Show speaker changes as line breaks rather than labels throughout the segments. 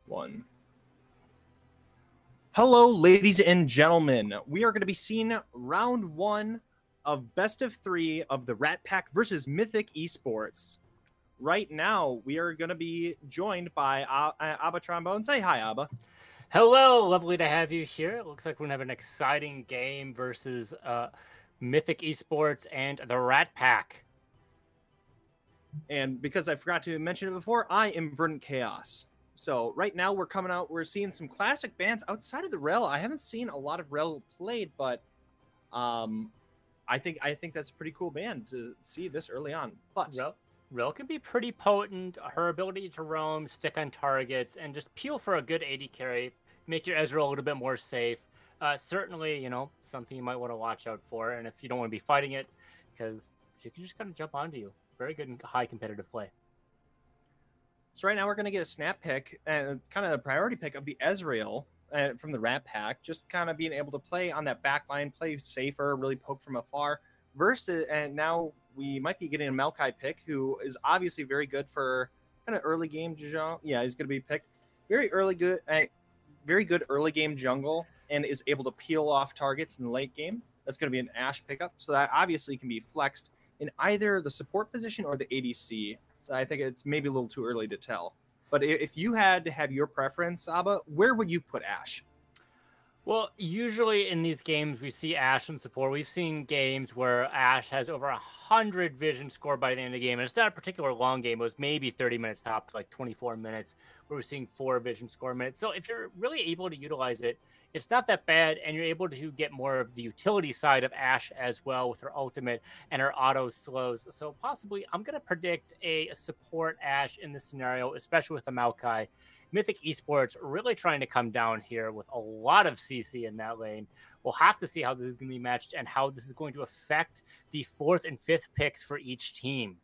One. Hello, ladies and gentlemen. We are going to be seeing round one of best of 3 of the Rat Pack versus Mythic Esports. Right now, we are going to be joined by Abbatrombone. Say hi, Abba.
Hello, lovely to have you here. It looks like we're going to have an exciting game versus Mythic Esports and the Rat Pack.
And because I forgot to mention it before, I am VerdantChaos. So right now we're seeing some classic bands outside of the Rel. I haven't seen a lot of Rel played, but I think that's a pretty cool band to see this early on. But
Rel can be pretty potent. Her ability to roam, stick on targets, and just peel for a good AD carry, make your Ezreal a little bit more safe. Certainly, you know, something you might want to watch out for. And if you don't want to be fighting it, because she can just kind of jump onto you. Very good and high competitive play.
So right now we're going to get a snap pick and kind of the priority pick of the Ezreal from the Rat Pack, just kind of being able to play on that back line, play safer, really poke from afar. Versus, and now we might be getting a Maokai pick, who is obviously very good for kind of early game. Yeah, he's going to be picked very good early game jungle, and is able to peel off targets in the late game. That's going to be an Ashe pickup, so that obviously can be flexed in either the support position or the ADC. So I think it's maybe a little too early to tell. But if you had to have your preference, Abba, where would you put Ashe?
Well, usually in these games, we see Ashe in support. We've seen games where Ashe has over 100 vision scored by the end of the game. And it's not a particular long game. It was maybe 30 minutes top, like 24 minutes, where we're seeing 4 vision score minutes. So if you're really able to utilize it, it's not that bad. And you're able to get more of the utility side of Ashe as well with her ultimate and her auto slows. So possibly I'm going to predict a support Ashe in this scenario, especially with the Maokai. Mythic Esports really trying to come down here with a lot of CC in that lane. We'll have to see how this is going to be matched and how this is going to affect the 4th and 5th picks for each team.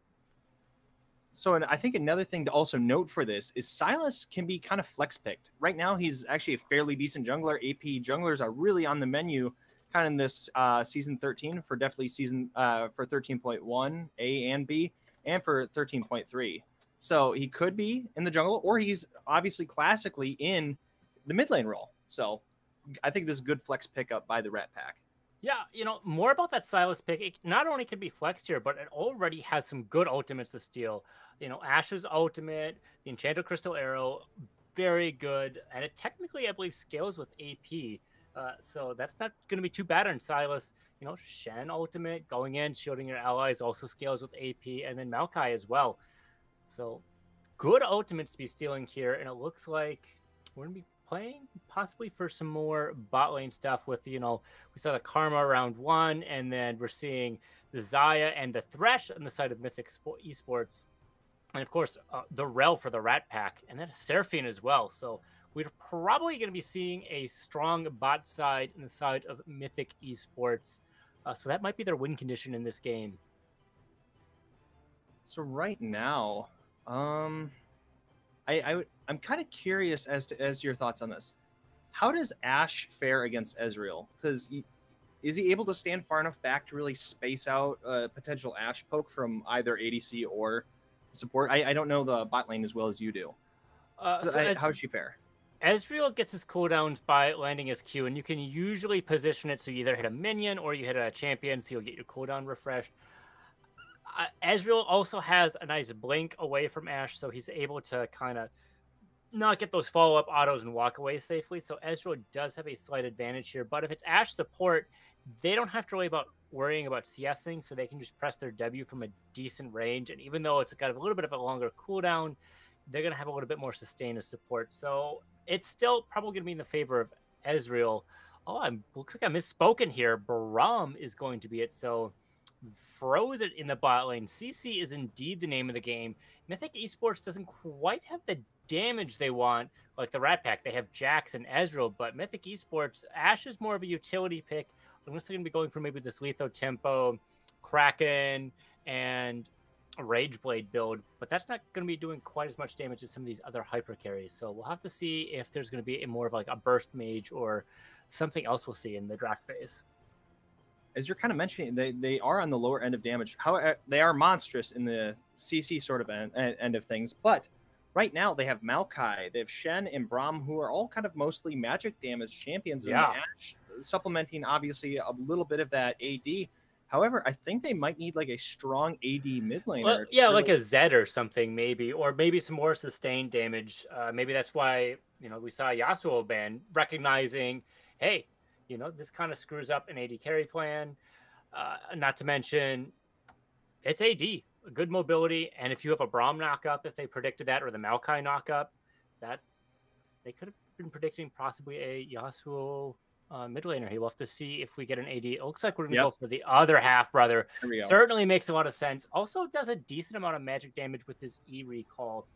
So I think another thing to also note for this is Sylas can be kind of flex picked. Right now, he's actually a fairly decent jungler. AP junglers are really on the menu kind of in this season 13 for definitely season for 13.1 A and B and for 13.3. So he could be in the jungle, or he's obviously classically in the mid lane role. So I think this is a good flex pickup by the Rat Pack.
Yeah, you know, more about that Sylas pick. It not only can be flexed here, but it already has some good ultimates to steal. You know, Ashe's ultimate, the Enchanted Crystal Arrow, very good. And it technically, I believe, scales with AP. So that's not going to be too bad on Sylas. You know, Shen ultimate, going in, shielding your allies, also scales with AP. And then Maokai as well. So good ultimates to be stealing here. And it looks like we're going to be playing possibly for some more bot lane stuff with, you know, we saw the Karma round 1, and then we're seeing the Xayah and the Thresh on the side of Mythic Esports. And of course, the Rel for the Rat Pack, and then a Seraphine as well. So we're probably going to be seeing a strong bot side in the side of Mythic Esports. So that might be their win condition in this game.
So right now, I'm kind of curious as to your thoughts on this. How does Ashe fare against Ezreal? Because is he able to stand far enough back to really space out a potential Ashe poke from either ADC or support? I don't know the bot lane as well as you do. How does she fare?
Ezreal gets his cooldowns by landing his Q, and you can usually position it so you either hit a minion or you hit a champion, so you'll get your cooldown refreshed. Ezreal also has a nice blink away from Ashe, so he's able to kind of not get those follow-up autos and walk away safely. So Ezreal does have a slight advantage here. But if it's Ashe support, they don't have to worrying about CSing, so they can just press their W from a decent range. And even though it's got a little bit of a longer cooldown, they're going to have a little bit more sustain as support. So it's still probably going to be in the favor of Ezreal. Oh, looks like I misspoken here. Baram is going to be it. So froze it in the bot lane. CC is indeed the name of the game. Mythic Esports doesn't quite have the damage they want like the Rat Pack. They have Jax and Ezreal, but Mythic Esports, Ashe is more of a utility pick. Unless they're going to be going for maybe this Letho Tempo, Kraken, and a Rage Blade build, but that's not going to be doing quite as much damage as some of these other hyper carries. So we'll have to see if there's going to be more of like a burst mage or something else we'll see in the draft phase.
As you're kind of mentioning, they are on the lower end of damage. How they are monstrous in the CC sort of end of things, but right now they have Maokai, they have Shen and Braum, who are all kind of mostly magic damage champions, and Ashe supplementing obviously a little bit of that AD. However, I think they might need like a strong AD mid laner.
Well, yeah, like a Zed or something, maybe, or maybe some more sustained damage. Maybe that's why, you know, we saw Yasuo ban, recognizing, hey, you know, this kind of screws up an AD carry plan. Not to mention, it's AD, good mobility, and if you have a Braum knock-up, if they predicted that, or the Maokai knock-up, that they could have been predicting possibly a Yasuo mid laner. We'll have to see if we get an AD. It looks like we're going to go for the other half, brother. Certainly makes a lot of sense. Also does a decent amount of magic damage with his E-recall.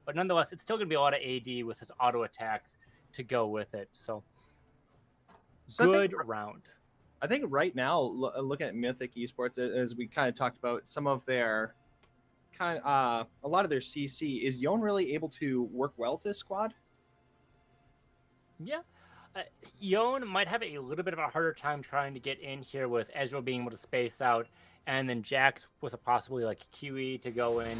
But nonetheless, it's still going to be a lot of AD with his auto attacks to go with it. So good round.
I think right now, looking at Mythic Esports, as we kind of talked about, some of their a lot of their CC, is Yon really able to work well with this squad?
Yeah. Yon might have a little bit of a harder time trying to get in here with Ezreal being able to space out, and then Jax with a possibly like QE to go in.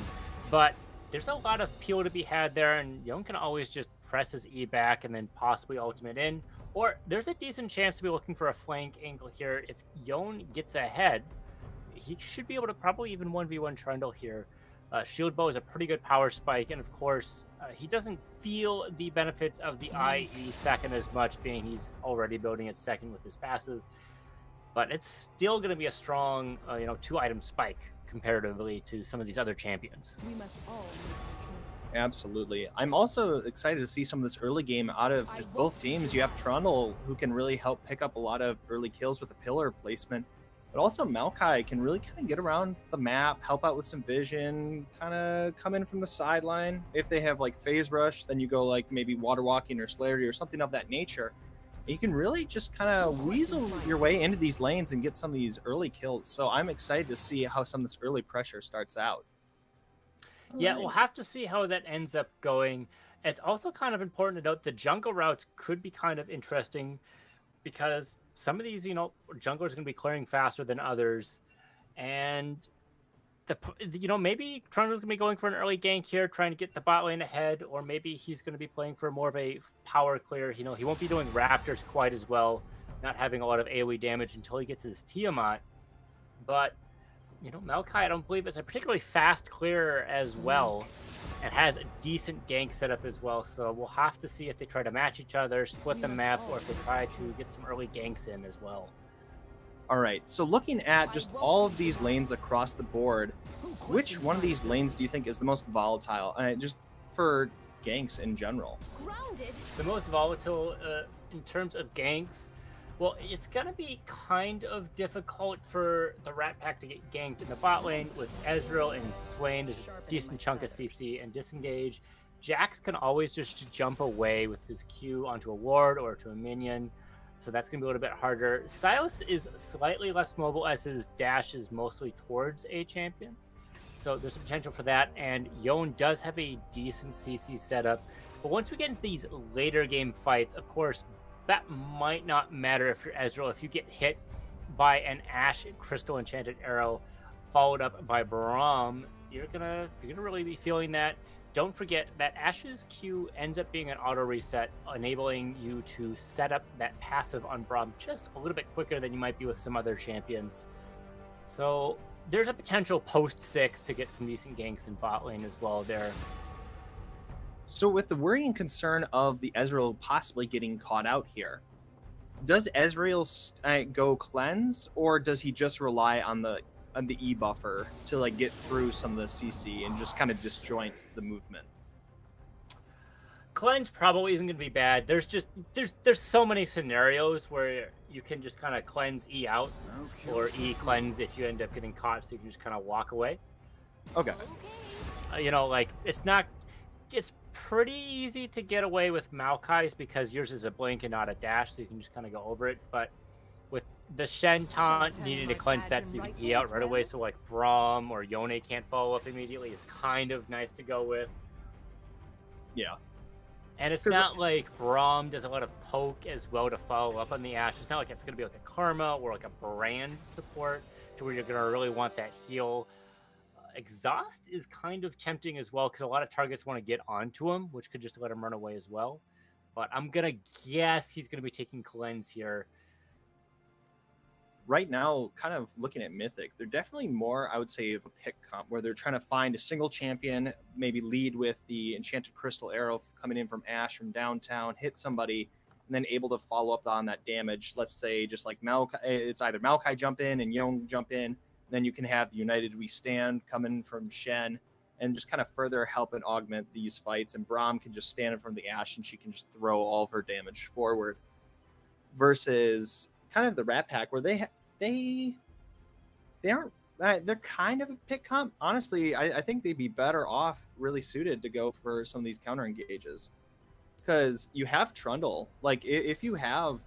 But there's a lot of peel to be had there, and Yon can always just press his E back and then possibly ultimate in. Or there's a decent chance to be looking for a flank angle here. If Yon gets ahead, he should be able to probably even 1v1 Trundle here. Shield Bow is a pretty good power spike, and of course, he doesn't feel the benefits of the IE second as much, being he's already building it second with his passive. But it's still going to be a strong, 2-item spike comparatively to some of these other champions.
We must all
Absolutely. I'm also excited to see some of this early game out of just both teams. You have Trundle, who can really help pick up a lot of early kills with the pillar placement. But also Maokai can really kind of get around the map, help out with some vision, kind of come in from the sideline. If they have like phase rush, then you go like maybe water walking or celerity or something of that nature. And you can really just kind of weasel your way into these lanes and get some of these early kills. So I'm excited to see how some of this early pressure starts out.
Yeah, we'll have to see how that ends up going. It's also kind of important to note the jungle routes could be kind of interesting because some of these, junglers are going to be clearing faster than others. And, maybe Trundle's going to be going for an early gank here, trying to get the bot lane ahead, or maybe he's going to be playing for more of a power clear. He won't be doing Raptors quite as well, not having a lot of AoE damage until he gets his Tiamat. But Maokai, I don't believe it's a particularly fast clear as well, and has a decent gank setup as well. So we'll have to see if they try to match each other, split the map, or if they try to get some early ganks in as well.
All right, so looking at just all of these lanes across the board, which one of these lanes do you think is the most volatile? Just for ganks in general.
The most volatile in terms of ganks? Well, it's going to be kind of difficult for the Rat Pack to get ganked in the bot lane with Ezreal and Swain. There's a decent chunk of CC and disengage. Jax can always just jump away with his Q onto a ward or to a minion, so that's going to be a little bit harder. Sylas is slightly less mobile as his dash is mostly towards a champion, so there's a potential for that. And Yon does have a decent CC setup, but once we get into these later game fights, of course, that might not matter if you're Ezreal. If you get hit by an Ashe Crystal Enchanted Arrow followed up by Braum, you're gonna really be feeling that. Don't forget that Ashe's Q ends up being an auto reset, enabling you to set up that passive on Braum just a little bit quicker than you might be with some other champions. So there's a potential post 6 to get some decent ganks in bot lane as well there.
So with the worrying concern of the Ezreal possibly getting caught out here, does Ezreal go cleanse, or does he just rely on the E buffer to like get through some of the CC and just kind of disjoint the movement?
Cleanse probably isn't going to be bad. There's so many scenarios where you can just kind of cleanse E out, or E cleanse if you end up getting caught, so you can just kind of walk away.
Okay.
It's pretty easy to get away with Maokai's because yours is a blink and not a dash, so you can just kind of go over it. But with the Shen taunt needing to cleanse that so you can E out right away, so like Braum or Yone can't follow up immediately, is kind of nice to go with.
Yeah.
And it's not like Braum does a lot of poke as well to follow up on the Ashe. It's not like it's going to be like a Karma or like a Brand support to where you're going to really want that heal. Exhaust is kind of tempting as well because a lot of targets want to get onto him, which could just let him run away as well. But I'm going to guess he's going to be taking Cleanse here.
Right now, kind of looking at Mythic, they're definitely more, I would say, of a pick comp where they're trying to find a single champion, maybe lead with the Enchanted Crystal Arrow coming in from Ash from downtown, hit somebody, and then able to follow up on that damage. Let's say just like Maokai, it's either Maokai jump in and Yone jump in, then you can have the United We Stand coming from Shen and just kind of further help and augment these fights. And Braum can just stand in front of the Ash and she can just throw all of her damage forward. Versus kind of the Rat Pack where they aren't, they're kind of a pick comp. Honestly, I think they'd be better off really suited to go for some of these counter engages because you have Trundle. Like if you have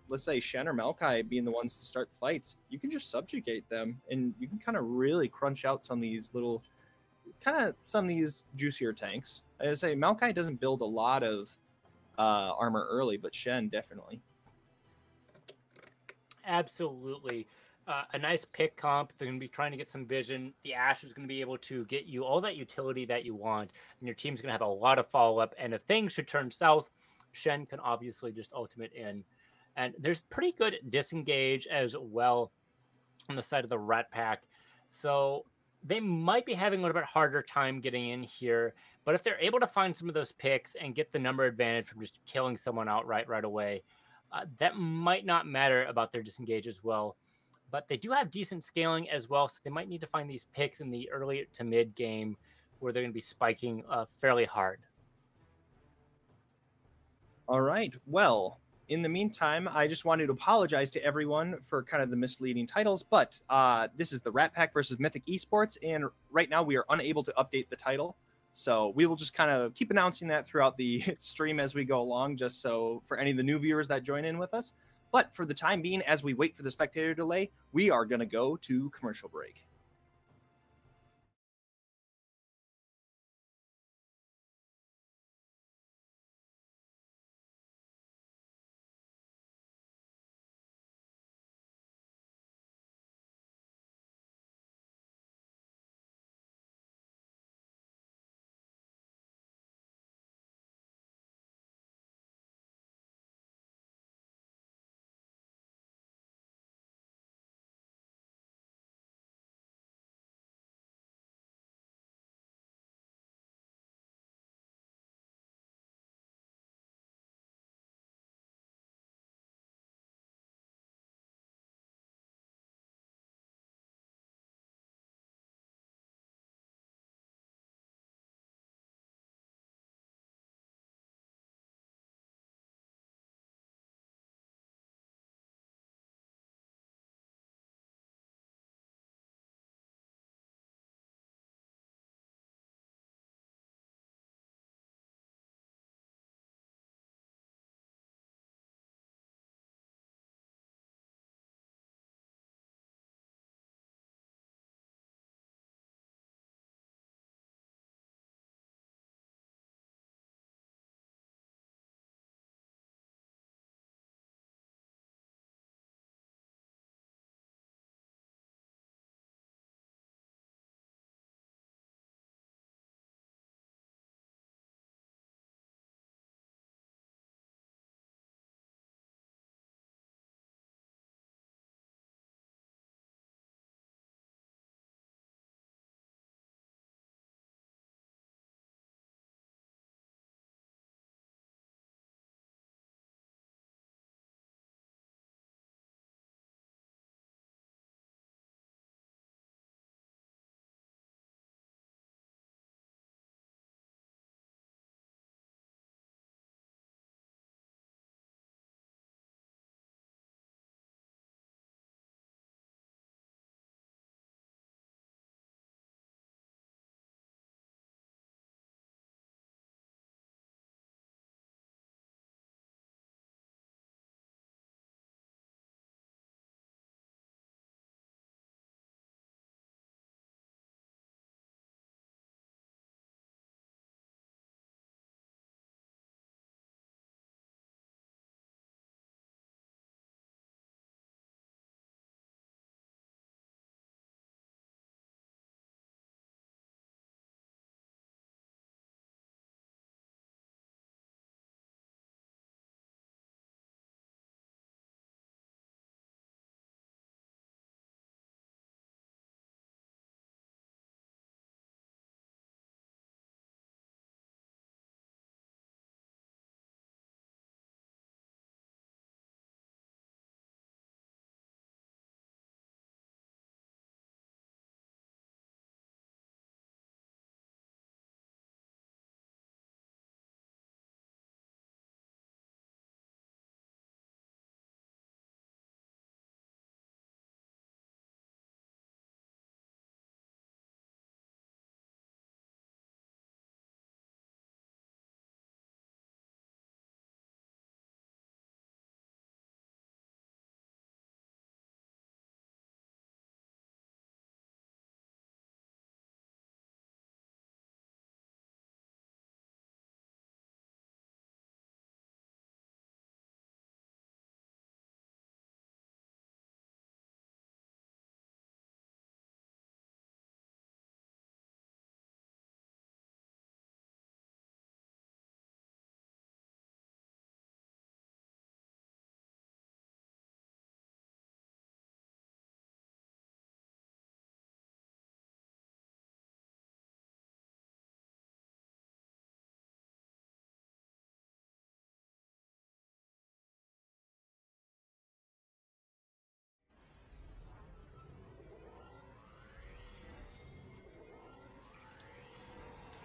let's say Shen or Maokai being the ones to start the fights, you can just subjugate them and you can kind of really crunch out some of these little some of these juicier tanks. I say Maokai doesn't build a lot of armor early, but Shen definitely.
Absolutely. A nice pick comp. They're going to be trying to get some vision. The Ash is going to be able to get you all that utility that you want, and your team's going to have a lot of follow-up. And if things should turn south, Shen can obviously just ultimate in. And there's pretty good disengage as well on the side of the Rat Pack. So they might be having a little bit harder time getting in here. But if they're able to find some of those picks and get the number advantage from just killing someone outright right away, that might not matter about their disengage as well. But they do have decent scaling as well, so they might need to find these picks in the early to mid game where they're going to be spiking fairly hard.
All right. Well, in the meantime, I just wanted to apologize to everyone for kind of the misleading titles, but this is the Rat Pack versus Mythic Esports, and right now we are unable to update the title. So we will just kind of keep announcing that throughout the stream as we go along, just so for any of the new viewers that join in with us. But for the time being, as we wait for the spectator delay, we are going to go to commercial break.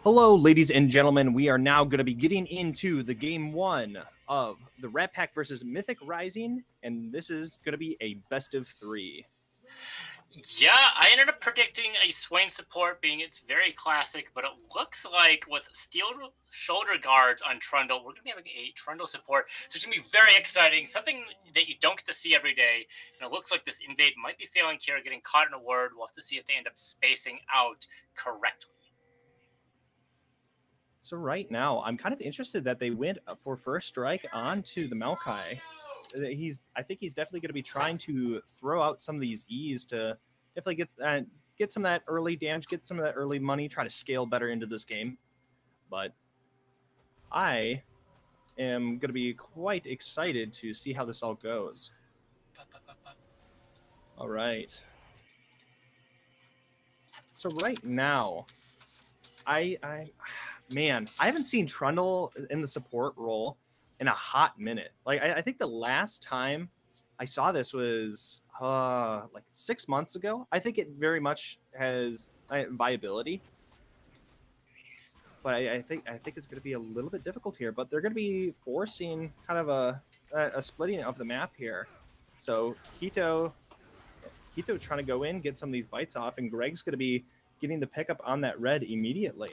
Hello, ladies and gentlemen. We are now going to be getting into the game 1 of the Rat Pack versus Mythic Rising, and this is going to be a best of 3.
Yeah, I ended up predicting a Swain support being its very classic, but it looks like with steel shoulder guards on Trundle, we're going to be having a Trundle support. So it's going to be very exciting, something that you don't get to see every day. And it looks like this invade might be failing here, getting caught in a word. We'll have to see if they end up spacing out correctly.
So right now, I'm kind of interested that they went for first strike onto the Maokai. I think he's definitely going to be trying to throw out some of these E's to definitely get some of that early damage, get some of that early money, try to scale better into this game. But I am going to be quite excited to see how this all goes. All right. So right now, man, I haven't seen Trundle in the support role in a hot minute. Like, I think the last time I saw this was like 6 months ago. I think it very much has viability, but I think it's going to be a little bit difficult here. But they're going to be forcing kind of a splitting of the map here. So Hito trying to go in, get some of these bites off, and Greg's going to be getting the pickup on that red immediately.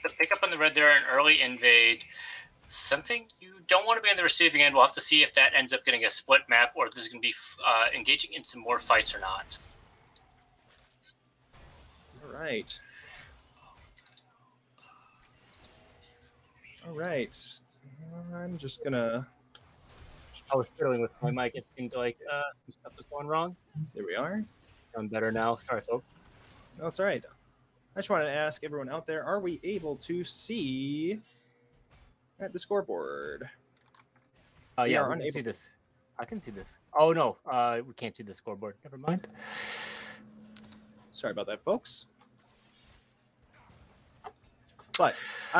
The pickup on the red there, an early invade. Something you don't want to be on the receiving end. We'll have to see if that ends up getting a split map or if this is going to be engaging in some more fights or not.
All right. All right. I'm just going to...
I was fiddling with my mic. It seemed like some stuff was going wrong.
There we are.
Sound better now. Sorry, folks.
No, it's all right. I just wanted to ask everyone out there, are we able to see at the scoreboard?
Yeah, we can see this. I can see this. Oh, no. We can't see the scoreboard. Never mind.
Sorry about that, folks. But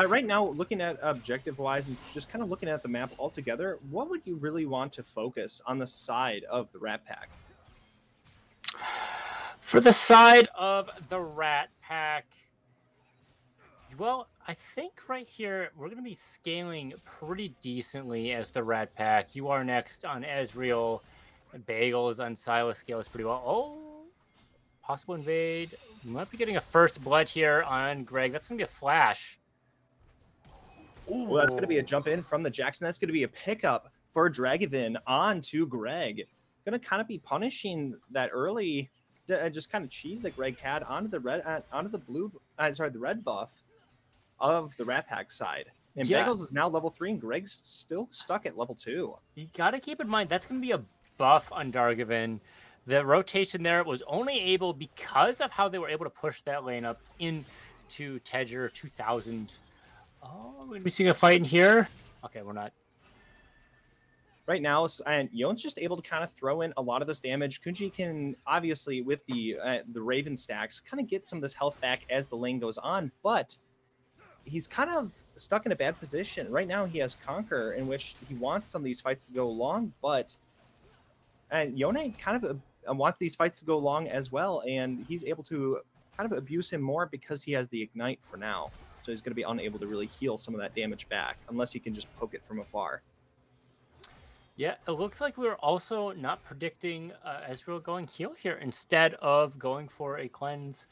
right now, looking at objective-wise and just kind of looking at the map altogether, what would you really want to focus on the side of the Rat Pack?
For the side of the Rat Pack, well, I think right here we're going to be scaling pretty decently as the Rat Pack. You are next on Ezreal. Bagels on Silas scales pretty well. Oh, possible invade. You might be getting a first blood here on Greg. That's going to be a flash.
Ooh. Well, that's going to be a jump in from the Jackson. That's going to be a pickup for Dragavin onto Greg. Going to kind of be punishing that early... just kind of cheese that Greg had onto the red buff of the Rat Pack side. And yeah. Bagels is now level 3 and Greg's still stuck at level 2.
You got to keep in mind that's going to be a buff on Dargavin. The rotation there was only able because of how they were able to push that lane up into Tedger 2000. Oh, we're going to be seeing a fight in here. Okay, we're not.
Right now, and Yon's just able to kind of throw in a lot of this damage. Kunji can obviously, with the Raven stacks, kind of get some of this health back as the lane goes on, but he's kind of stuck in a bad position. Right now, he has Conquer, in which he wants some of these fights to go long, but Yone kind of wants these fights to go long as well, and he's able to kind of abuse him more because he has the Ignite for now. So he's going to be unable to really heal some of that damage back, unless he can just poke it from afar.
Yeah, it looks like we're also not predicting Ezreal going heal here instead of going for a cleanse.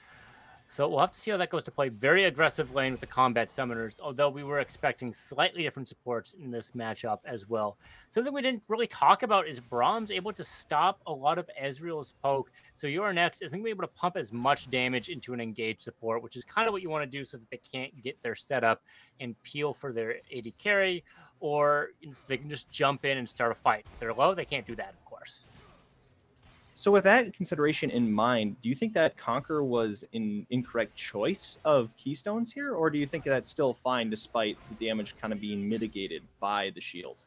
So we'll have to see how that goes to play. Very aggressive lane with the combat summoners, although we were expecting slightly different supports in this matchup as well. Something we didn't really talk about is Braum's able to stop a lot of Ezreal's poke. So your next isn't going to be able to pump as much damage into an engaged support, which is kind of what you want to do so that they can't get their setup and peel for their AD carry, or they can just jump in and start a fight. If they're low, they can't do that, of course.
So with that consideration in mind, do you think that Conquer was an incorrect choice of Keystones here, or do you think that's still fine despite the damage kind of being mitigated by the shield?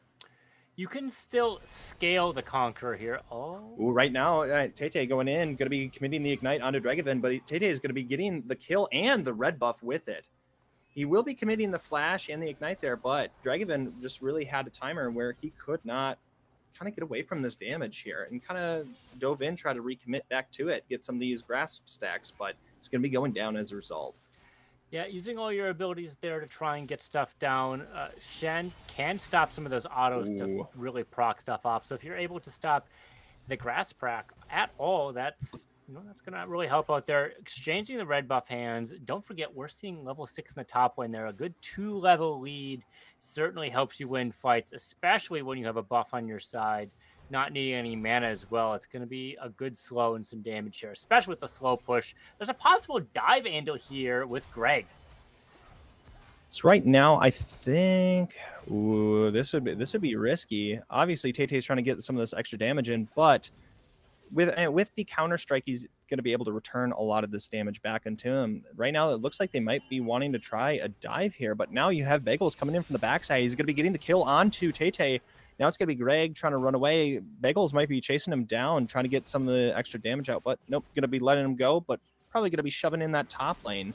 You can still scale the Conqueror here. Oh,
ooh, right now, Tete going in, going to be committing the Ignite onto Dragavin, but Tete is going to be getting the kill and the red buff with it. He will be committing the Flash and the Ignite there, but Dragavin just really had a timer where he could not kind of get away from this damage here and kind of dove in, try to recommit back to it, get some of these grasp stacks, but is going to be going down as a result.
Yeah, using all your abilities there to try and get stuff down. Shen can stop some of those autos to really proc stuff off. So if you're able to stop the grass prac at all, that's going to really help out there. Exchanging the red buff hands. Don't forget, we're seeing level 6 in the top lane there. A good 2-level lead certainly helps you win fights, especially when you have a buff on your side. Not needing any mana as well. It's going to be a good slow and some damage here, especially with the slow push. There's a possible dive handle here with Greg.
So right now, I think this would be risky. Obviously, Tay-Tay's trying to get some of this extra damage in, but with the counter strike, he's going to be able to return a lot of this damage back into him. Right now, it looks like they might be wanting to try a dive here, but now you have Bagels coming in from the backside. He's going to be getting the kill onto Tay-Tay. Now it's going to be Greg trying to run away. Bagels might be chasing him down, trying to get some of the extra damage out, but nope, going to be letting him go, but probably going to be shoving in that top lane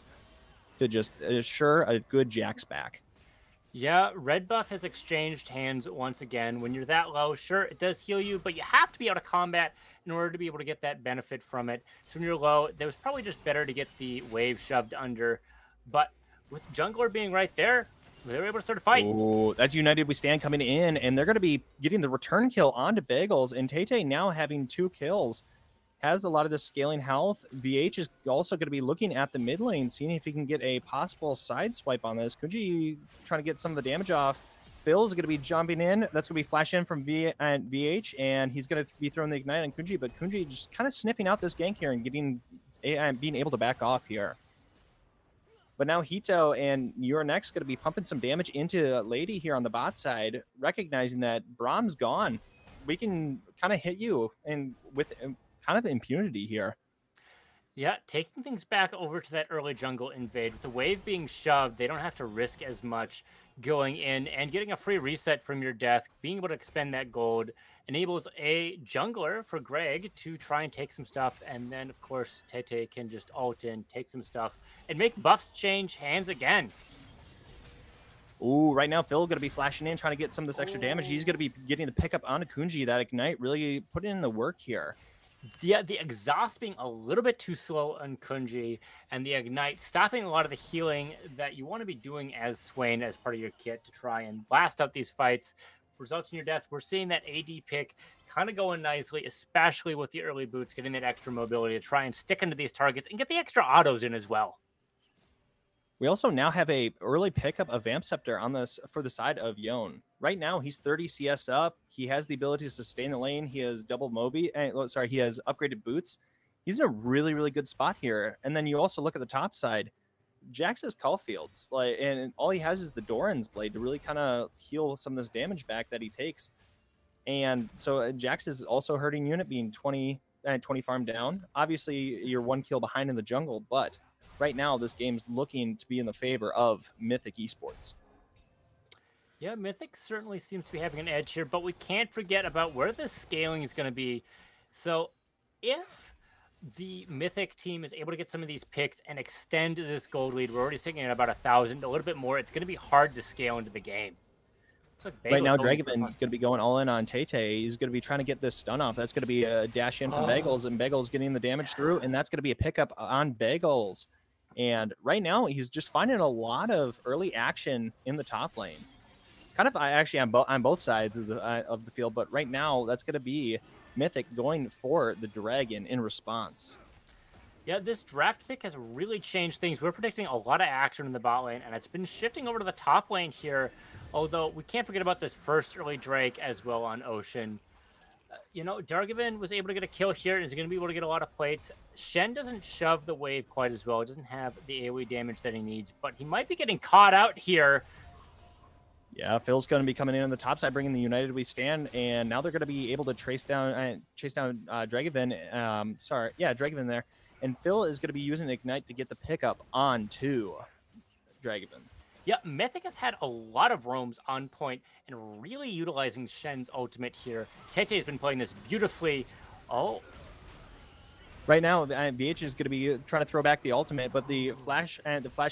to just assure a good Jax back.
Yeah, red buff has exchanged hands once again. When you're that low, sure, it does heal you, but you have to be out of combat in order to be able to get that benefit from it. So when you're low, it was probably just better to get the wave shoved under. But with jungler being right there, they were able to start a fight.
Oh, that's United We Stand coming in, and they're going to be getting the return kill onto Bagels, and Tay-Tay now having 2 kills. Has a lot of this scaling health. VH is also going to be looking at the mid lane, seeing if he can get a possible side swipe on this. Kunji trying to get some of the damage off. Phil's going to be jumping in. That's going to be flash in from VH, and he's going to be throwing the ignite on Kunji, but Kunji just kind of sniffing out this gank here and being able to back off here. But now Hito and You're Next going to be pumping some damage into Lady here on the bot side, recognizing that Brahm's gone. We can kind of hit you and with kind of impunity here.
Yeah, taking things back over to that early jungle invade. With the wave being shoved, they don't have to risk as much going in, and getting a free reset from your death, being able to expend that gold, enables a jungler for Greg to try and take some stuff, and then, of course, Tay-Tay can just ult in, take some stuff, and make buffs change hands again.
Ooh, right now Phil going to be flashing in, trying to get some of this extra damage. He's going to be getting the pickup onto Kunji. That ignite really putting in the work here.
Yeah, the exhaust being a little bit too slow on Kunji, and the ignite stopping a lot of the healing that you want to be doing as Swain as part of your kit to try and blast out these fights. Results in your death. We're seeing that AD pick kind of going nicely, especially with the early boots, getting that extra mobility to try and stick into these targets and get the extra autos in as well.
We also now have a early pickup of Vamp Scepter on this for the side of Yon. Right now, he's 30 CS up. He has the ability to sustain the lane. He has double Moby. He has upgraded boots. He's in a really, really good spot here. And then you also look at the top side. Jax has Caulfield's, and all he has is the Doran's Blade to really kind of heal some of this damage back that he takes. And so Jax is also hurting unit, being 20 farm down. Obviously, you're 1 kill behind in the jungle, but right now, this game's looking to be in the favor of Mythic Esports.
Yeah, Mythic certainly seems to be having an edge here, but we can't forget about where the scaling is going to be. So if the Mythic team is able to get some of these picks and extend this gold lead, we're already sitting at about 1,000, a little bit more, it's going to be hard to scale into the game. Like
right now, Dragon's going to be going all in on Tay-Tay. He's going to be trying to get this stun off. That's going to be a dash in from Bagels, and Bagels getting the damage through, and that's going to be a pickup on Bagels. And right now, he's just finding a lot of early action in the top lane. Kind of actually on both sides of the field, but right now, that's going to be Mythic going for the Dragon in response.
Yeah, this draft pick has really changed things. We're predicting a lot of action in the bot lane, and it's been shifting over to the top lane here, although we can't forget about this first early Drake as well on Ocean. Dargavan was able to get a kill here and is going to be able to get a lot of plates. Shen doesn't shove the wave quite as well. It doesn't have the AoE damage that he needs, but he might be getting caught out here.
Yeah, Phil's going to be coming in on the top side, bringing the United We Stand, and now they're going to be able to chase down Dragavan. Dragavan there. And Phil is going to be using Ignite to get the pickup onto Dragavan.
Yeah, Mythic has had a lot of roams on point and really utilizing Shen's ultimate here. Tay-Tay has been playing this beautifully. Oh.
Right now, VH is going to be trying to throw back the ultimate, but the flash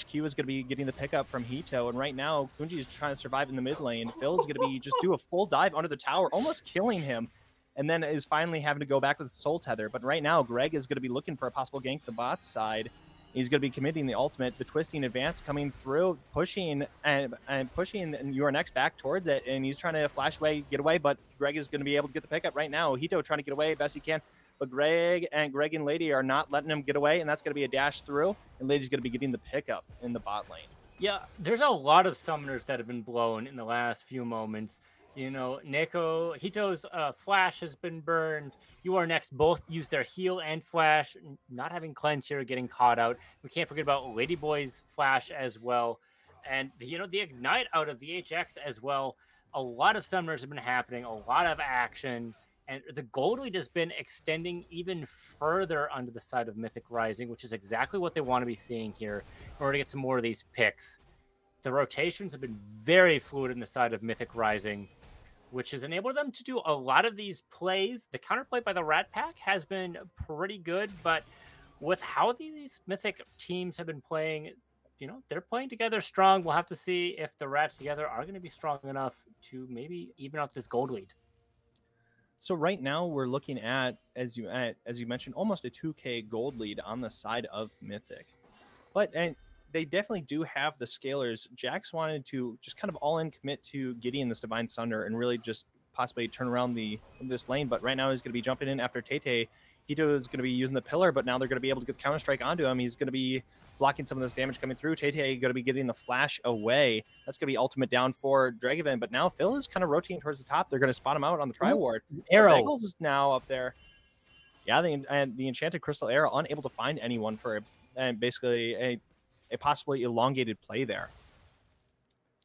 Q is going to be getting the pickup from Hito. And right now, Kunji is trying to survive in the mid lane. Phil is going to be just do a full dive under the tower, almost killing him. And then is finally having to go back with Soul Tether. But right now, Greg is going to be looking for a possible gank the bot side. He's going to be committing the ultimate, the twisting advance coming through, pushing and pushing your next back towards it. And he's trying to flash away, get away, but Greg is going to be able to get the pickup right now. Hito trying to get away best he can, but Greg and Lady are not letting him get away. And that's going to be a dash through. And Lady's going to be getting the pickup in the bot lane.
Yeah, there's a lot of summoners that have been blown in the last few moments. You know, Hito's flash has been burned. You Are Next both use their heal and flash, not having cleanse here, getting caught out. We can't forget about Ladyboy's flash as well. And, you know, the ignite out of VHX as well. A lot of summoners have been happening, a lot of action. And the gold lead has been extending even further onto the side of Mythic Rising, which is exactly what they want to be seeing here in order to get some more of these picks. The rotations have been very fluid in the side of Mythic Rising, which has enabled them to do a lot of these plays. The counterplay by the Rat Pack has been pretty good, but with how these Mythic teams have been playing, you know, they're playing together strong. We'll have to see if the Rats together are going to be strong enough to maybe even out this gold lead.
So right now we're looking at, as you mentioned, almost a 2K gold lead on the side of Mythic. But they definitely do have the scalers. Jax wanted to just kind of all in commit to Gideon this Divine Sunder and really just possibly turn around this lane. But right now he's going to be jumping in after Tete. Hito is going to be using the pillar, but now they're going to be able to get the counter strike onto him. He's going to be blocking some of this damage coming through. Tete going to be getting the flash away. That's going to be ultimate down for Dragovan. But now Phil is kind of rotating towards the top. They're going to spot him out on the Tri-Ward.
Arrow
Bagels is now up there. Yeah, the Enchanted Crystal Arrow unable to find anyone for basically a possibly elongated play there.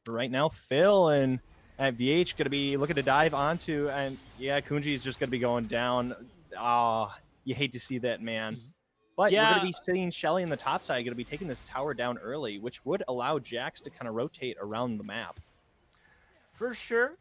But right now, Phil and VH going to be looking to dive onto, and yeah, Kunji is just going to be going down. Oh, you hate to see that, man. But
yeah,
we're going to be seeing Shelly in the top side, going to be taking this tower down early, which would allow Jax to kind of rotate around the map.
For sure.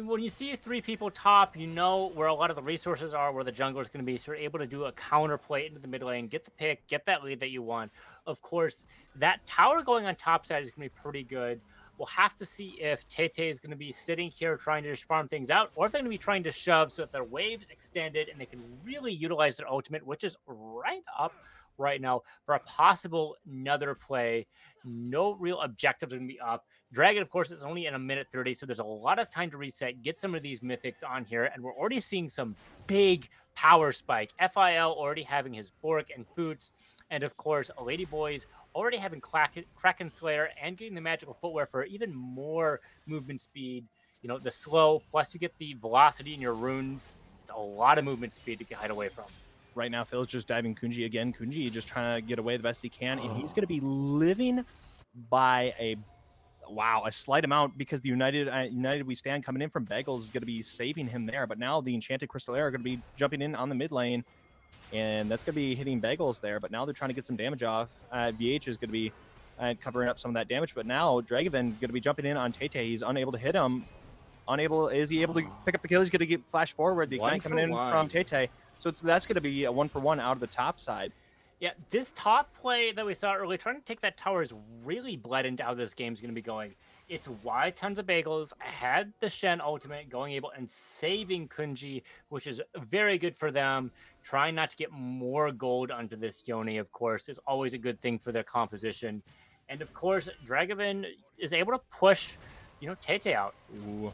When you see 3 people top, you know where a lot of the resources are, where the jungler is going to be. So you're able to do a counter play into the mid lane, get the pick, get that lead that you want. Of course, that tower going on top side is going to be pretty good. We'll have to see if Tete is going to be sitting here trying to just farm things out, or if they're going to be trying to shove so that their wave's extended and they can really utilize their ultimate, which is right up right now for a possible another play. No real objectives are going to be up. Dragon, of course, is only in 1:30, so there's a lot of time to reset, get some of these mythics on here, and we're already seeing some big power spike. FIL already having his Bork and Boots, and of course, Ladyboys already having Kraken Slayer and getting the magical footwear for even more movement speed. You know, the slow, plus you get the velocity in your runes. It's a lot of movement speed to hide away from.
Right now, Phil's just diving Kunji again. Kunji just trying to get away the best he can, and he's going to be living by a slight amount because the United We Stand coming in from Bagels is going to be saving him there. But now the Enchanted Crystal Air are going to be jumping in on the mid lane, and that's going to be hitting Bagels there. But now they're trying to get some damage off. VH is going to be covering up some of that damage, but now Dragovan going to be jumping in on Tete. He's unable to hit him. Is he able to pick up the kill? He's going to get flash forward. The ignite coming in from Tete. So that's going to be a 1-for-1 out of the top side.
Yeah, this top play that we saw earlier, trying to take that tower, is really bled into how this game is going to be going. It's why tons of bagels. I had the Shen ultimate going able and saving Kunji, which is very good for them. Trying not to get more gold onto this Yoni, of course, is always a good thing for their composition. And of course, Dragovan is able to push, Tete out.
Ooh.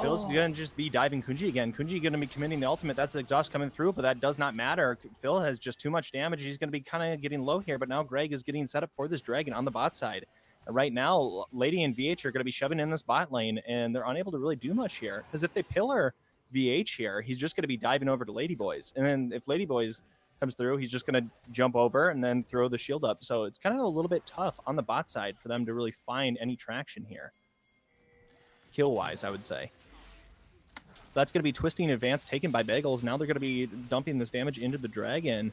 Phil's going to just be diving Kunji again. Kunji going to be committing the ultimate. That's the exhaust coming through, but that does not matter. Phil has just too much damage. He's going to be kind of getting low here, but now Greg is getting set up for this dragon on the bot side. Right now, Lady and VH are going to be shoving in this bot lane, and they're unable to really do much here. Because if they pillar VH here, he's just going to be diving over to Ladyboys. And then if Ladyboys comes through, he's just going to jump over and then throw the shield up. So it's kind of a little bit tough on the bot side for them to really find any traction here. Kill-wise, I would say. That's going to be twisting advance taken by Bagels. Now they're going to be dumping this damage into the dragon.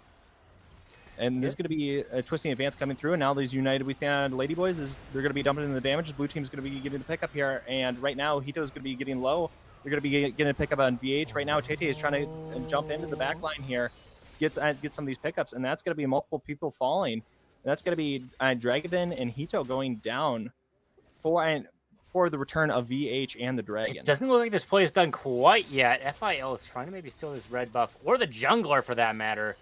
And this is going to be a twisting advance coming through. And now these United We Stand Ladyboys, they're going to be dumping in the damage. The blue team's going to be getting the pickup here. And right now, Hito's going to be getting low. They're going to be getting a pickup on VH. Right now, Tete is trying to jump into the back line here. Get some of these pickups. And that's going to be multiple people falling. And that's going to be Dragovan and Hito going down for the return of VH and the dragon.
It doesn't look like this play is done quite yet. FIL is trying to maybe steal this red buff, or the jungler for that matter.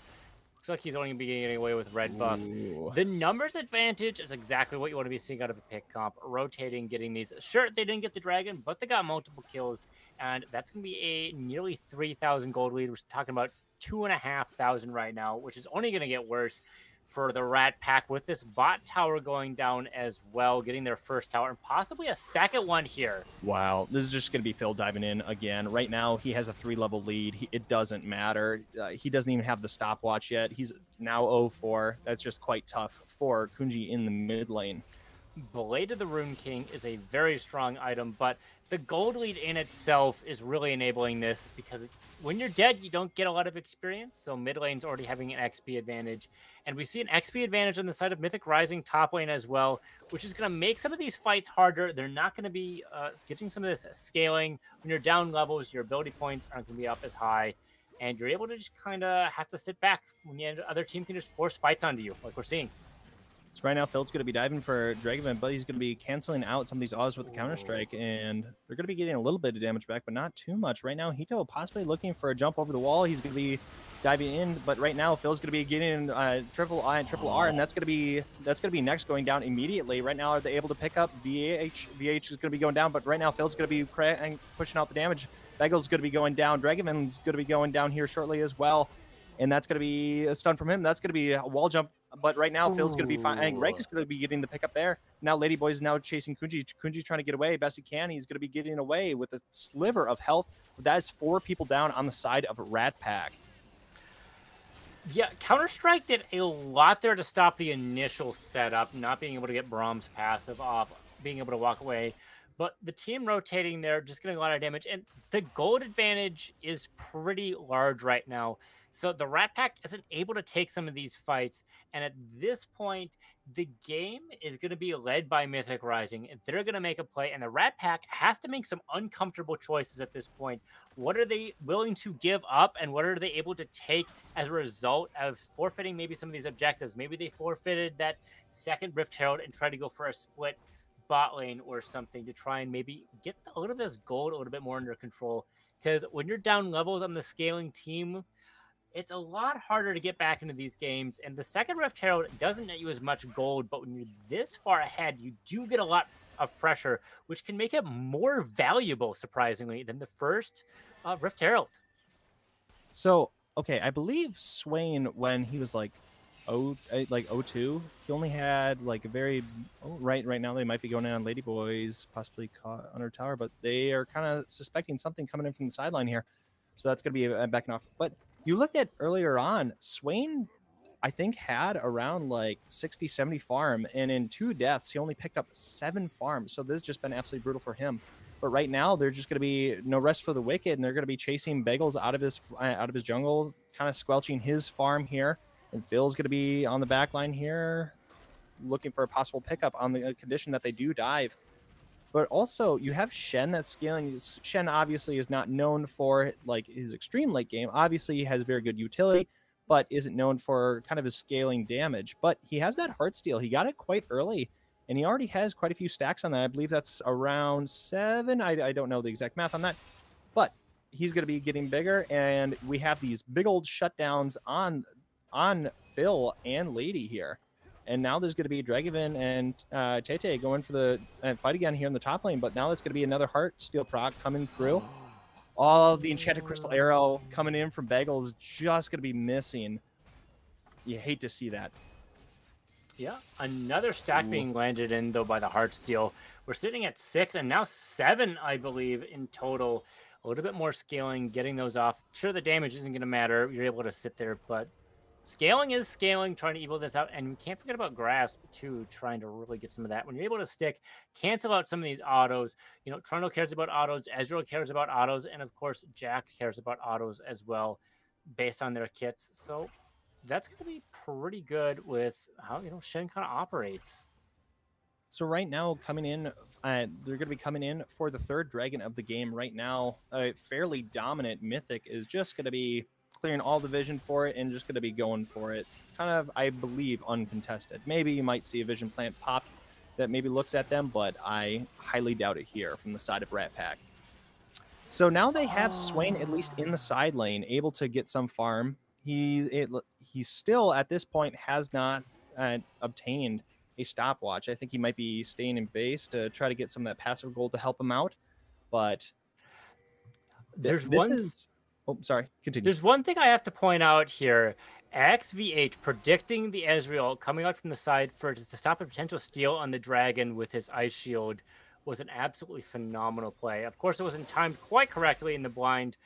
Looks like he's only going to be getting away with red buff.
Ooh.
The numbers advantage is exactly what you want to be seeing out of a pick comp. Rotating, getting these. Sure, they didn't get the dragon, but they got multiple kills. And that's going to be a nearly 3,000 gold lead. We're talking about 2,500 right now, which is only going to get worse for the Rat Pack with this bot tower going down as well, getting their first tower and possibly a second one here.
Wow, this is just going to be Phil diving in again. Right now, he has a 3-level lead. It doesn't matter. He doesn't even have the stopwatch yet. He's now 0-4. That's just quite tough for Kunji in the mid lane.
Blade of the Rune King is a very strong item, but the gold lead in itself is really enabling this because when you're dead, you don't get a lot of experience. So mid lane's already having an XP advantage. And we see an XP advantage on the side of Mythic Rising top lane as well, which is going to make some of these fights harder. They're not going to be getting some of this scaling. When you're down levels, your ability points aren't going to be up as high. And you're able to just kind of have to sit back when the other team can just force fights onto you, like we're seeing.
So right now, Phil's going to be diving for Dragoman, but he's going to be canceling out some of these autos with the Counter-Strike, and they're going to be getting a little bit of damage back, but not too much. Right now, Hito possibly looking for a jump over the wall. He's going to be diving in, but right now, Phil's going to be getting triple I and triple R, and that's going to be next going down immediately. Right now, are they able to pick up VH? VH is going to be going down, but right now, Phil's going to be pushing out the damage. Begel's going to be going down. Dragoman's going to be going down here shortly as well. And that's going to be a stun from him. That's going to be a wall jump. But right now, Phil's going to be fine. I think Rake is going to be getting the pickup there. Now, Ladyboy is now chasing Kunji. Kunji's trying to get away best he can. He's going to be getting away with a sliver of health. That is 4 people down on the side of Rat Pack.
Yeah, Counter-Strike did a lot there to stop the initial setup, not being able to get Brahm's passive off, being able to walk away. But the team rotating there, just getting a lot of damage. And the gold advantage is pretty large right now. So the Rat Pack isn't able to take some of these fights. And at this point, the game is going to be led by Mythic Rising. They're going to make a play. And the Rat Pack has to make some uncomfortable choices at this point. What are they willing to give up? And what are they able to take as a result of forfeiting maybe some of these objectives? Maybe they forfeited that second Rift Herald and tried to go for a split bot lane or something to try and maybe get a little bit of this gold a little bit more under control. Because when you're down levels on the scaling team, it's a lot harder to get back into these games. And the second Rift Herald doesn't net you as much gold, but when you're this far ahead, you do get a lot of pressure, which can make it more valuable, surprisingly, than the first Rift Herald.
So, okay, I believe Swain, when he was like 02, he only had like a very right now they might be going in on Ladyboys, possibly caught under tower, but they are kind of suspecting something coming in from the sideline here, so that's going to be backing off. But you looked at earlier on, Swain I think had around like 60-70 farm, and in 2 deaths he only picked up 7 farms, so this has just been absolutely brutal for him. But right now they're just going to be no rest for the wicked, and they're going to be chasing Bagels out of his jungle, kind of squelching his farm here. And Phil's going to be on the back line here, looking for a possible pickup on the condition that they do dive. But also, you have Shen that's scaling. Shen obviously is not known for like his extreme late game. Obviously, he has very good utility, but isn't known for kind of his scaling damage. But he has that Heartsteel. He got it quite early, and he already has quite a few stacks on that. I believe that's around 7. I don't know the exact math on that. But he's going to be getting bigger, and we have these big old shutdowns on Phil and Lady here. And now there's going to be Dragovan and Tete going for the fight again here in the top lane, but now it's going to be another Heartsteel proc coming through. All of the Enchanted Crystal Arrow coming in from Bagel is just going to be missing. You hate to see that.
Yeah, another stack being landed in, though, by the Heartsteel. We're sitting at 6 and now 7, I believe, in total. A little bit more scaling, getting those off. Sure, the damage isn't going to matter. You're able to sit there, but scaling is scaling, trying to equal this out. And we can't forget about Grasp, too, trying to really get some of that. When you're able to stick, cancel out some of these autos. You know, Trundle cares about autos, Ezreal cares about autos, and, of course, Jack cares about autos as well, based on their kits. So that's going to be pretty good with how, you know, Shen kind of operates.
So right now, coming in, they're going to be coming in for the 3rd dragon of the game right now. A fairly dominant Mythic is just going to be clearing all the vision for it and just going to be going for it. Kind of, I believe, uncontested. Maybe you might see a vision plant pop that maybe looks at them, but I highly doubt it here from the side of Rat Pack. So now they have Swain at least in the side lane, able to get some farm. he still at this point has not obtained a stopwatch. I think he might be staying in base to try to get some of that passive gold to help him out. But oh, sorry, continue.
There's one thing I have to point out here. XVH predicting the Ezreal coming out from the side to stop a potential steal on the dragon with his ice shield was an absolutely phenomenal play. Of course, it wasn't timed quite correctly in the blind,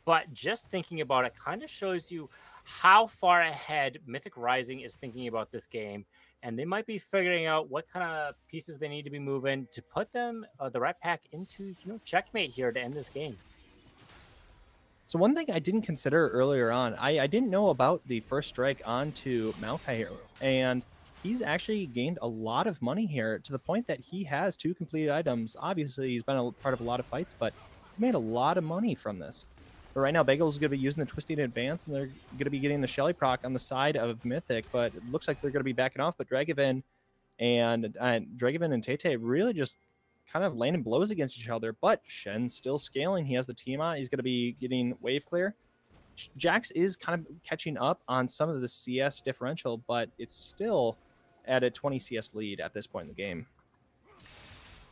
but just thinking about it kind of shows you how far ahead Mythic Rising is thinking about this game. And they might be figuring out what kind of pieces they need to be moving to put them, the Rat Pack, into checkmate here to end this game.
So one thing I didn't consider earlier on, I didn't know about the first strike onto Maokai here, and he's actually gained a lot of money here to the point that he has 2 completed items. Obviously, he's been a part of a lot of fights, but he's made a lot of money from this. But right now, Bagel's going to be using the Twisting Advance, and they're going to be getting the Shelly proc on the side of Mythic, but it looks like they're going to be backing off. But Dragovin and Tete really just kind of landing blows against each other, but Shen's still scaling. He has the Tiamat. He's going to be getting wave clear. Jax is kind of catching up on some of the CS differential, but it's still at a 20 CS lead at this point in the game.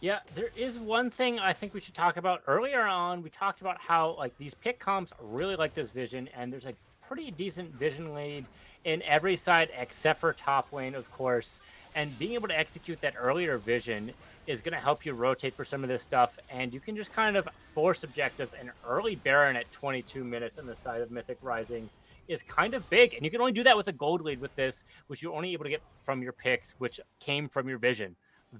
Yeah, there is one thing I think we should talk about. Earlier on, we talked about how these pick comps really like this vision, and there's a pretty decent vision lead in every side except for top lane, of course. And being able to execute that earlier vision is going to help you rotate for some of this stuff, and you can just kind of force objectives. An early Baron at 22 minutes on the side of Mythic Rising is kind of big, and you can only do that with a gold lead with this, which you're only able to get from your picks, which came from your vision.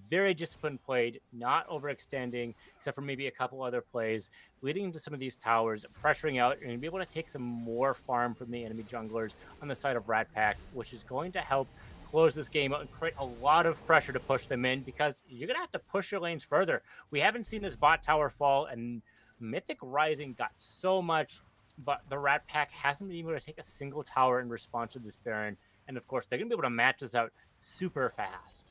Very disciplined played, not overextending, except for maybe a couple other plays, leading into some of these towers, pressuring out, and be able to take some more farm from the enemy junglers on the side of Rat Pack, which is going to help close this game out and create a lot of pressure to push them in, because you're going to have to push your lanes further. We haven't seen this bot tower fall, and Mythic Rising got so much, but the Rat Pack hasn't been able to take a single tower in response to this Baron. And of course, they're going to be able to match this out super fast.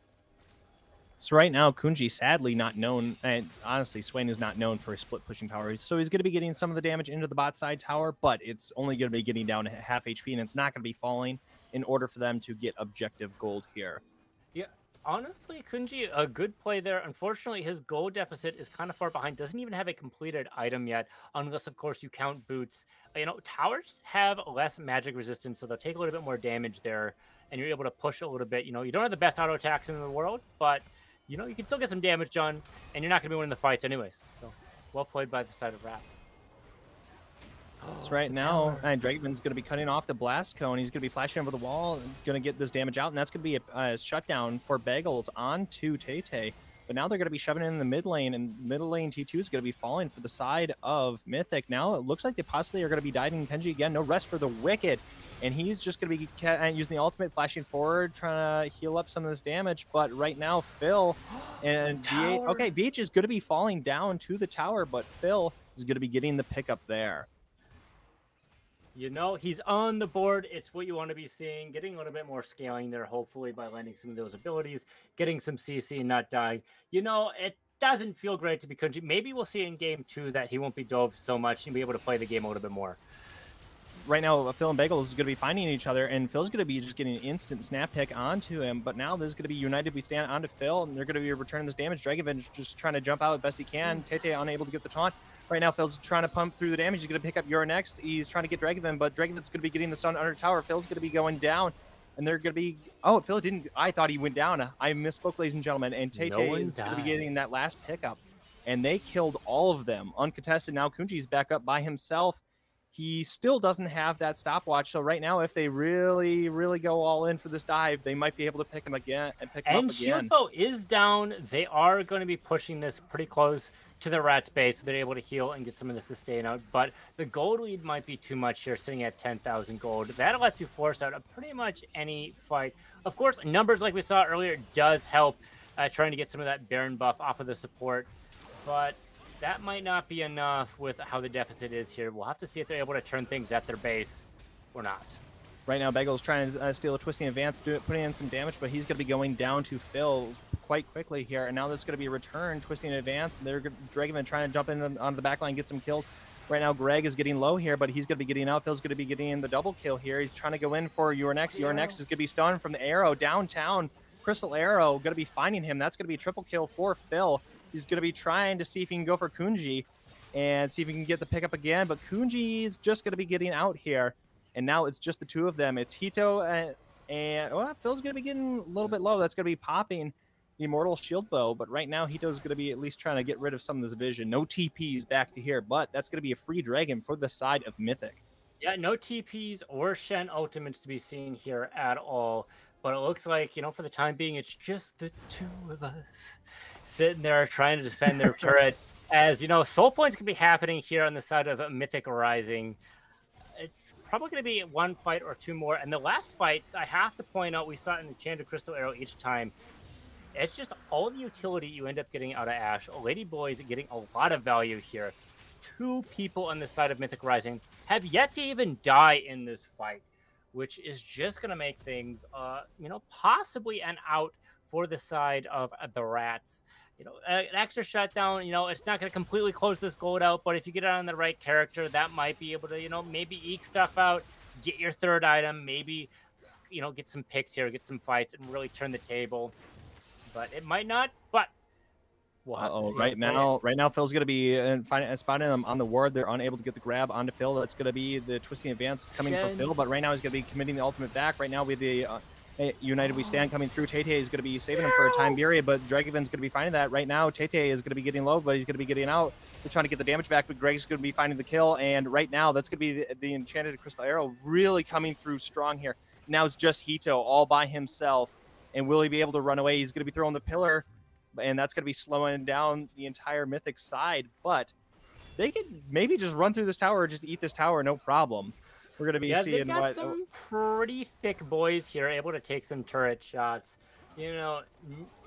So right now, Kunji sadly not known, and honestly, Swain is not known for his split pushing power. So he's going to be getting some of the damage into the bot side tower, but it's only going to be getting down to half HP, and it's not going to be falling in order for them to get objective gold here.
Yeah, honestly, Kunji, a good play there. Unfortunately, his gold deficit is kind of far behind. Doesn't even have a completed item yet, unless, of course, you count boots. Towers have less magic resistance, so they'll take a little bit more damage there, and you're able to push a little bit. You don't have the best auto attacks in the world, but you can still get some damage done, and you're not going to be winning the fights anyways. So, well played by the side of Rat.
So right now, Dragon's going to be cutting off the blast cone. He's going to be flashing over the wall, going to get this damage out, and that's going to be a shutdown for Bagels onto Tete. But now they're going to be shoving it in the mid lane, and middle lane T2 is going to be falling for the side of Mythic. Now it looks like they possibly are going to be diving Kenji again. No rest for the Wicked, and he's just going to be using the ultimate, flashing forward, trying to heal up some of this damage. But right now, Phil and VH, okay, VH is going to be falling down to the tower, but Phil is going to be getting the pickup there.
He's on the board. It's what you want to be seeing. Getting a little bit more scaling there, hopefully, by landing some of those abilities, getting some CC and not dying. It doesn't feel great to be Kunji. Maybe we'll see in game 2 that he won't be dove so much and be able to play the game a little bit more.
Right now, Phil and Bagels is going to be finding each other, and Phil's going to be just getting an instant snap pick onto him. But now this is going to be United We Stand onto Phil, and they're going to be returning this damage. Dragovin just trying to jump out as best he can. Tete unable to get the taunt. Right now, Phil's trying to pump through the damage. He's going to pick up Your Next. He's trying to get Dragovin, but Dragovin's going to be getting the stun under tower. Phil's going to be going down, and they're going to be... Oh, Phil didn't... I thought he went down. I misspoke, ladies and gentlemen, and Tete is going to be getting that last pickup. And they killed all of them. Uncontested. Now Kunji's back up by himself. He still doesn't have that stopwatch, so right now, if they really, really go all in for this dive, they might be able to pick him again and pick him up again.
And Shilpo is down. They are going to be pushing this pretty close to the Rat's base, so they're able to heal and get some of the sustain out. But the gold lead might be too much here, sitting at 10,000 gold. That lets you force out pretty much any fight. Of course, numbers like we saw earlier does help trying to get some of that Baron buff off of the support, but that might not be enough with how the deficit is here. We'll have to see if they're able to turn things at their base or not.
Right now, Bagel's trying to steal a Twisting Advance, putting in some damage, but he's going to be going down to Phil quite quickly here. And now there's going to be a return, Twisting Advance. And they're Dragovin trying to jump in on the back line, get some kills. Right now, Greg is getting low here, but he's going to be getting out. Phil's going to be getting the double kill here. He's trying to go in for Your Next. Your Next is going to be stunned from the arrow downtown. Crystal Arrow going to be finding him. That's going to be a triple kill for Phil. He's going to be trying to see if he can go for Kunji and see if he can get the pickup again. But Kunji is just going to be getting out here. And now it's just the two of them. It's Hito and well, Phil's going to be getting a little bit low. That's going to be popping the Immortal Shield Bow. But right now, Hito's going to be at least trying to get rid of some of this vision. No TPs back to here, but that's going to be a free dragon for the side of Mythic.
Yeah, no TPs or Shen ultimates to be seen here at all. But it looks like, you know, for the time being, it's just the two of us sitting there trying to defend their turret. As, you know, soul points can be happening here on the side of Mythic Rising. It's probably going to be one fight or two more. And the last fights, I have to point out, we saw it in the Enchanted Crystal Arrow each time. It's just all the utility you end up getting out of Ashe. Ladyboy is getting a lot of value here. Two people on the side of Mythic Rising have yet to even die in this fight, which is just going to make things, you know, possibly an out for the side of the Rats. You know, an extra shutdown, you know, it's not going to completely close this gold out, but if you get it on the right character, that might be able to, you know, maybe eke stuff out, get your third item, maybe, you know, get some picks here, get some fights, and really turn the table. But it might not, but we'll have to see.
Right now, Phil's going to be spotting them on the ward. They're unable to get the grab onto Phil. That's going to be the twisting advance coming from Phil, but right now he's going to be committing the ultimate back. Right now, with the United We Stand coming through, Tay is going to be saving him for a time period, but Dragon's going to be finding that. Right now, Tay is going to be getting low, but he's going to be getting out. They're trying to get the damage back, but Greg's going to be finding the kill, and right now, that's going to be the Enchanted Crystal Arrow really coming through strong here. Now it's just Hito all by himself, and will he be able to run away? He's going to be throwing the pillar, and that's going to be slowing down the entire Mythic side, but they could maybe just run through this tower or just eat this tower, no problem. We're going to be seeing
they've got some pretty thick boys here, able to take some turret shots. You know,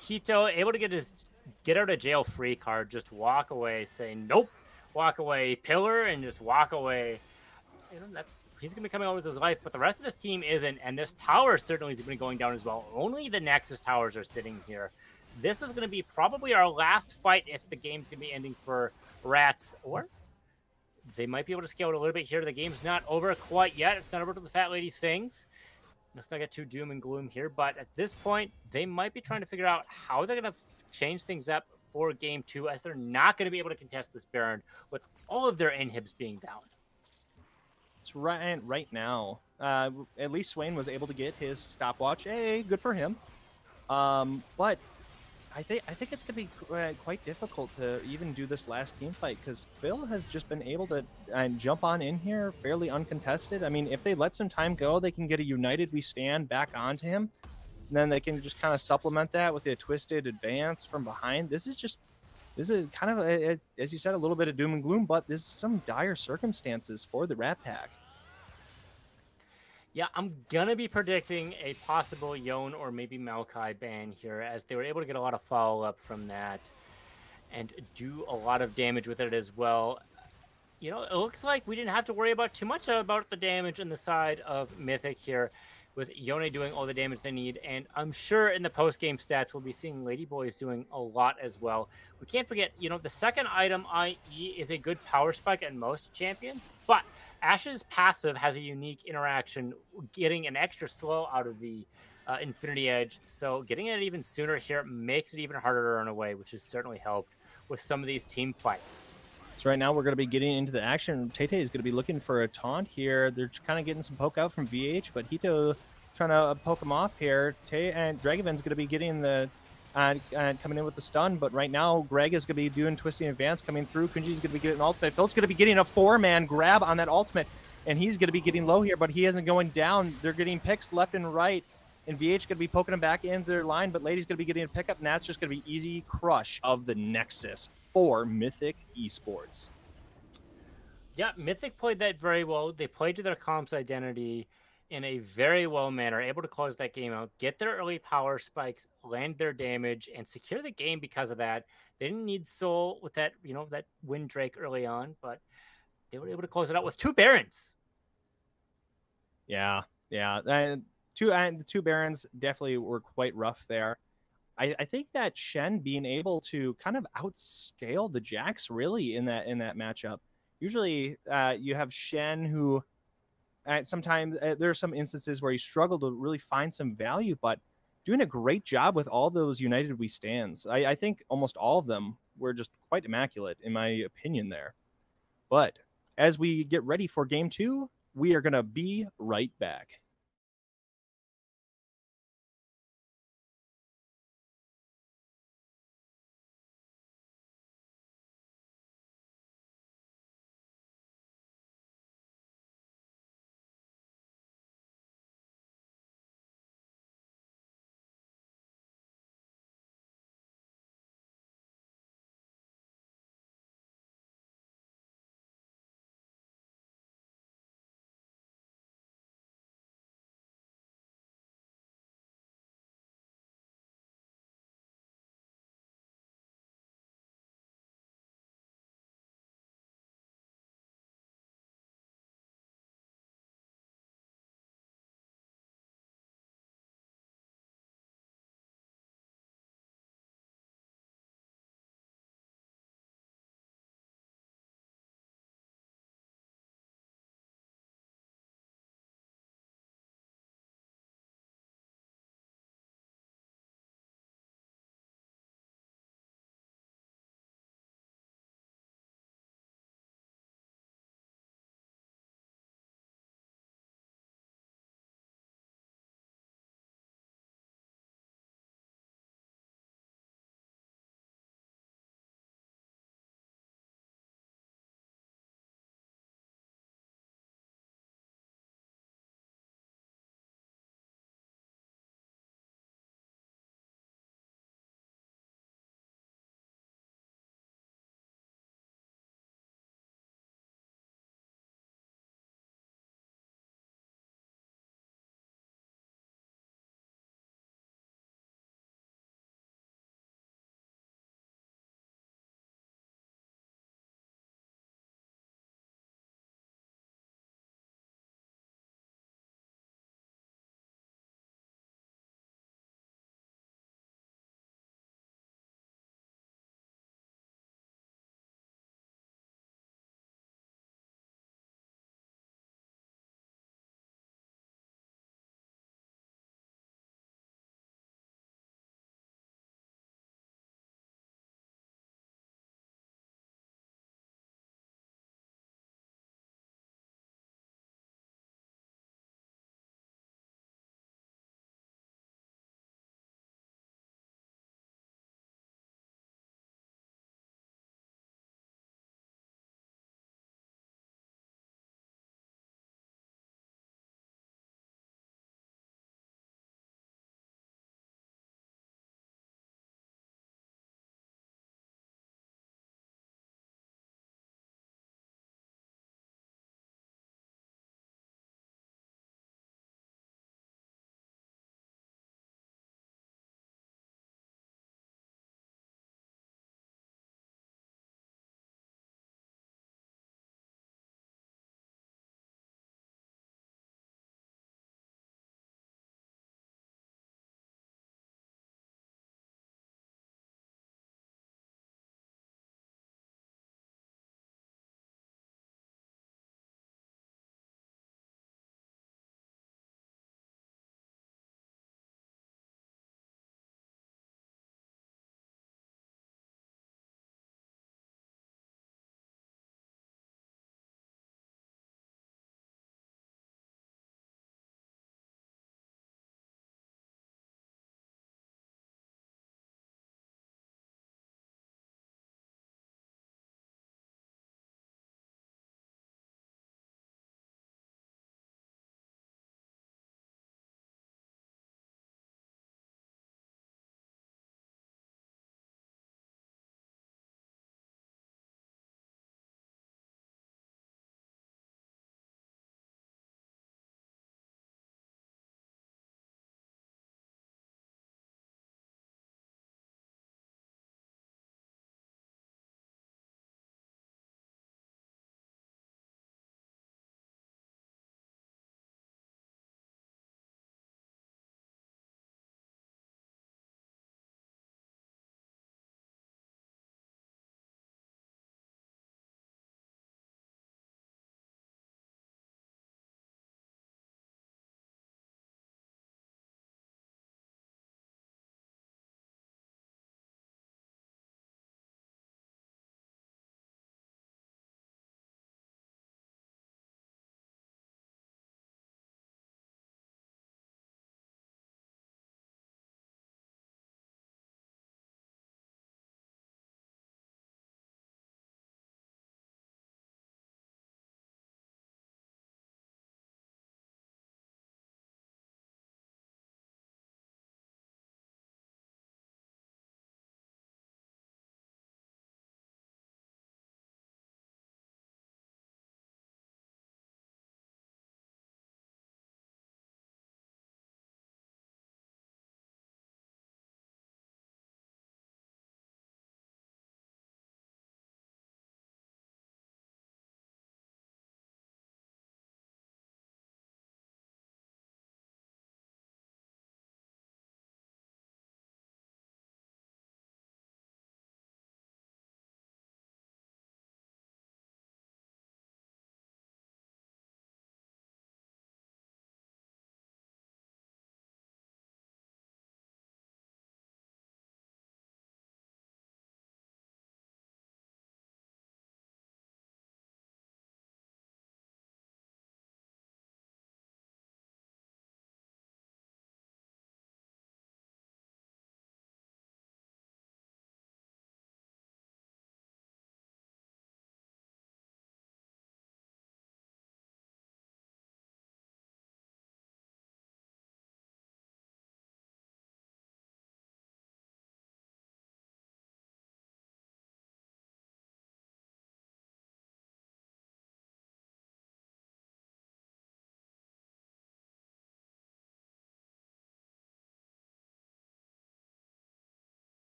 Hito able to get out of jail free card, just walk away, say nope, walk away, pillar, and just walk away. You know, he's going to be coming out with his life, but the rest of his team isn't, and this tower certainly is going to be going down as well. Only the Nexus towers are sitting here. This is going to be probably our last fight if the game's going to be ending for Rats, or they might be able to scale it a little bit here. The game's not over quite yet. It's not over to the Fat Lady Sings. Let's not get too doom and gloom here, but at this point, they might be trying to figure out how they're going to change things up for Game 2, as they're not going to be able to contest this Baron with all of their inhibs being down.
It's right now. At least Swain was able to get his stopwatch. Hey, good for him. But I think it's going to be quite difficult to even do this last team fight, because Phil has just been able to jump on in here fairly uncontested. I mean, if they let some time go, they can get a United We Stand back onto him. And then they can just kind of supplement that with a twisted advance from behind. This is kind of, as you said, a little bit of doom and gloom, but this is some dire circumstances for the Rat Pack.
Yeah, I'm going to be predicting a possible Yon or maybe Maokai ban here, as they were able to get a lot of follow-up from that and do a lot of damage with it as well. You know, it looks like we didn't have to worry about too much about the damage on the side of Mythic here, with Yone doing all the damage they need. And I'm sure in the post-game stats, we'll be seeing Ladyboys doing a lot as well. We can't forget, you know, the second item, IE, is a good power spike at most champions, but Ashe's passive has a unique interaction, getting an extra slow out of the Infinity Edge. So getting it even sooner here makes it even harder to run away, which has certainly helped with some of these team fights.
So right now we're going to be getting into the action. Tay is going to be looking for a taunt here. They're kind of getting some poke out from VH, but Hito trying to poke him off here. Tay and Dragon's going to be getting the coming in with the stun, but right now Greg is going to be doing twisting advance coming through. Kunji's going to be getting an ultimate. Phil's going to be getting a 4-man grab on that ultimate, and he's going to be getting low here, but he isn't going down. They're getting picks left and right, and VH going to be poking him back into their line, but Lady's going to be getting a pickup, and that's just going to be easy crush of the Nexus for Mythic Esports.
Yeah, Mythic played that very well. They played to their comp's identity in a very well manner, able to close that game out, get their early power spikes, land their damage, and secure the game because of that. They didn't need Soul with that, you know, that win Drake early on, but they were able to close it out with 2 Barons.
Yeah. The two Barons definitely were quite rough there. I think that Shen being able to kind of outscale the Jax really in that matchup. Usually, you have Shen who sometimes there are some instances where he struggled to really find some value, but doing a great job with all those United We stands. I think almost all of them were just quite immaculate, in my opinion, there. But as we get ready for game two, we are going to be right back.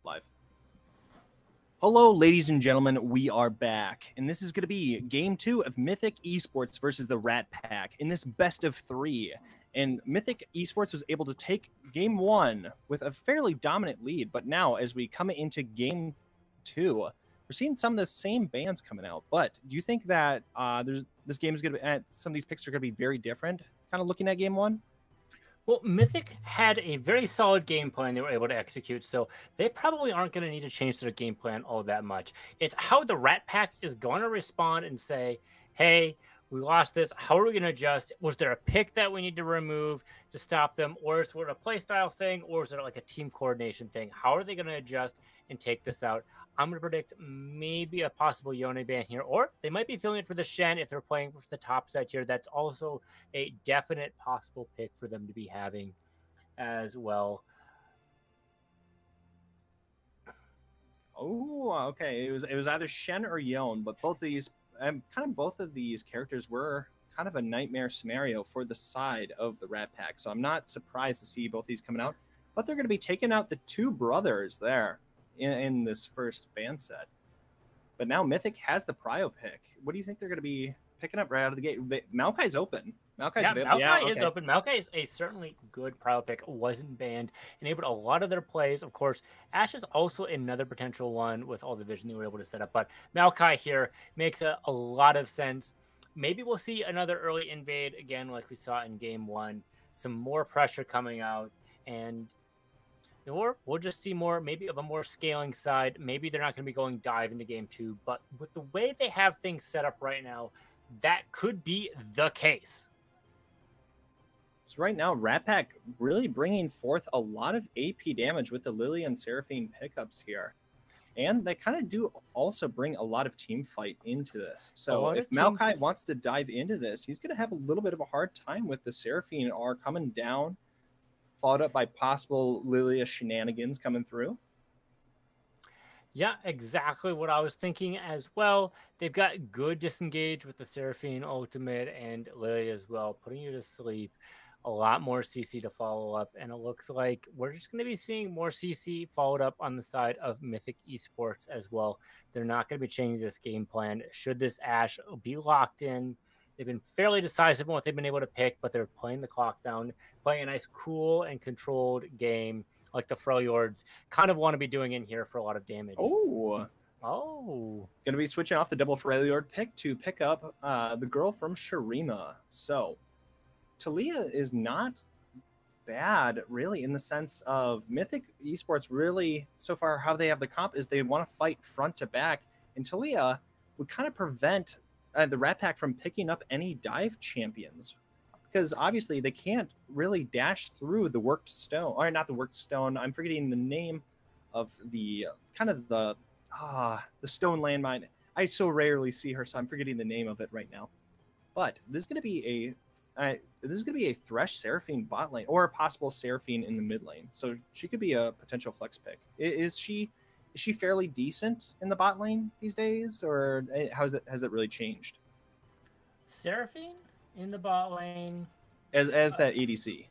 live. Hello, ladies and gentlemen. We are back, and this is going to be Game 2 of Mythic Esports versus the Rat Pack in this best of 3. And Mythic Esports was able to take Game 1 with a fairly dominant lead, but now as we come into Game 2, we're seeing some of the same bands coming out. But do you think that this game is going to be, some of these picks are going to be very different, kind of looking at Game 1?
Well, Mythic had a very solid game plan they were able to execute, so they probably aren't going to need to change their game plan all that much. It's how the Rat Pack is going to respond and say, hey, we lost this. How are we going to adjust? Was there a pick that we need to remove to stop them? Or is it a playstyle thing? Or is it like a team coordination thing? How are they going to adjust and take this out? I'm going to predict maybe a possible Ionia ban here. Or they might be feeling it for the Shen if they're playing for the top set here. That's also a definite possible pick for them to be having as well.
Oh, okay. It was either Shen or Yon, but both of these characters were kind of a nightmare scenario for the side of the Rat Pack. So I'm not surprised to see both these coming out, but they're going to be taking out the two brothers there in this first ban set. But now Mythic has the prio pick. What do you think they're going to be picking up right out of the gate? Maokai's open.
Maokai is open. Maokai is a certainly good prio pick. Wasn't banned. Enabled a lot of their plays. Of course, Ashe is also another potential one with all the vision they were able to set up. But Maokai here makes a lot of sense. Maybe we'll see another early invade again like we saw in Game 1. Some more pressure coming out. Or we'll just see more, maybe of a more scaling side. Maybe they're not going to be going dive into Game 2. But with the way they have things set up right now, that could be the case.
So right now, Rat Pack really bringing forth a lot of AP damage with the Lily and Seraphine pickups here. And they kind of do also bring a lot of team fight into this. So if Maokai wants to dive into this, he's going to have a little bit of a hard time with the Seraphine R coming down, followed up by possible Lilia shenanigans coming through.
Yeah, exactly what I was thinking as well. They've got good disengage with the Seraphine ultimate and Lilia as well, putting you to sleep. A lot more CC to follow up, and it looks like we're just going to be seeing more CC followed up on the side of Mythic Esports as well. They're not going to be changing this game plan. Should this Ashe be locked in, they've been fairly decisive in what they've been able to pick, but they're playing the clock down, playing a nice, cool, and controlled game like the Freljords kind of want to be doing in here for a lot of damage.
Oh. Going to be switching off the double Freljord pick to pick up the girl from Shurima. So Talia is not bad, really, in the sense of Mythic Esports really, so far, how they have the comp is they want to fight front to back, and Talia would kind of prevent the Rat Pack from picking up any dive champions, because obviously they can't really dash through the worked stone, or not the worked stone, I'm forgetting the name of the, kind of the stone landmine. I so rarely see her, so I'm forgetting the name of it right now. But this is going to be a Thresh Seraphine bot lane, or a possible Seraphine in the mid lane. So she could be a potential flex pick. Is she fairly decent in the bot lane these days, or has it really changed?
Seraphine in the bot lane
as that ADC.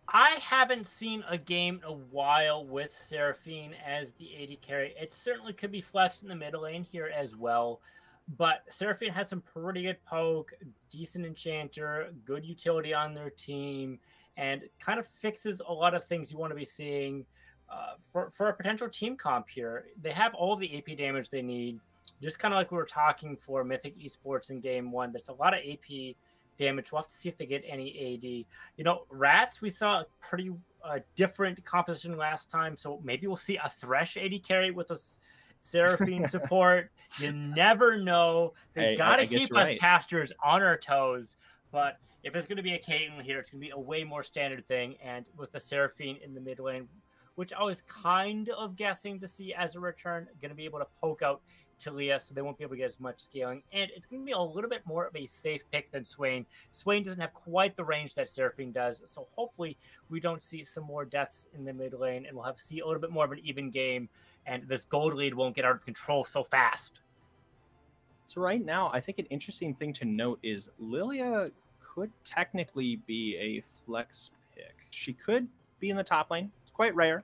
I haven't seen a game in a while with Seraphine as the AD carry. It certainly could be flexed in the middle lane here as well. But Seraphine has some pretty good poke, decent enchanter, good utility on their team, and kind of fixes a lot of things you want to be seeing for a potential team comp here. They have all the AP damage they need, just kind of like we were talking for Mythic Esports in Game 1. There's a lot of AP damage. We'll have to see if they get any AD. You know, Rats, we saw a pretty different composition last time, so maybe we'll see a Thresh AD carry with us. Seraphine support. You never know. They gotta keep us casters on our toes. But if it's going to be a Caitlyn here, it's going to be a way more standard thing. And with the Seraphine in the mid lane, which I was kind of guessing to see as a return, going to be able to poke out Talia, so they won't be able to get as much scaling. And it's going to be a little bit more of a safe pick than Swain. Swain doesn't have quite the range that Seraphine does, so hopefully we don't see some more deaths in the mid lane, and we'll see a little bit more of an even game, and this gold lead won't get out of control so fast.
So right now, I think an interesting thing to note is Lilia could technically be a flex pick. She could be in the top lane. It's quite rare.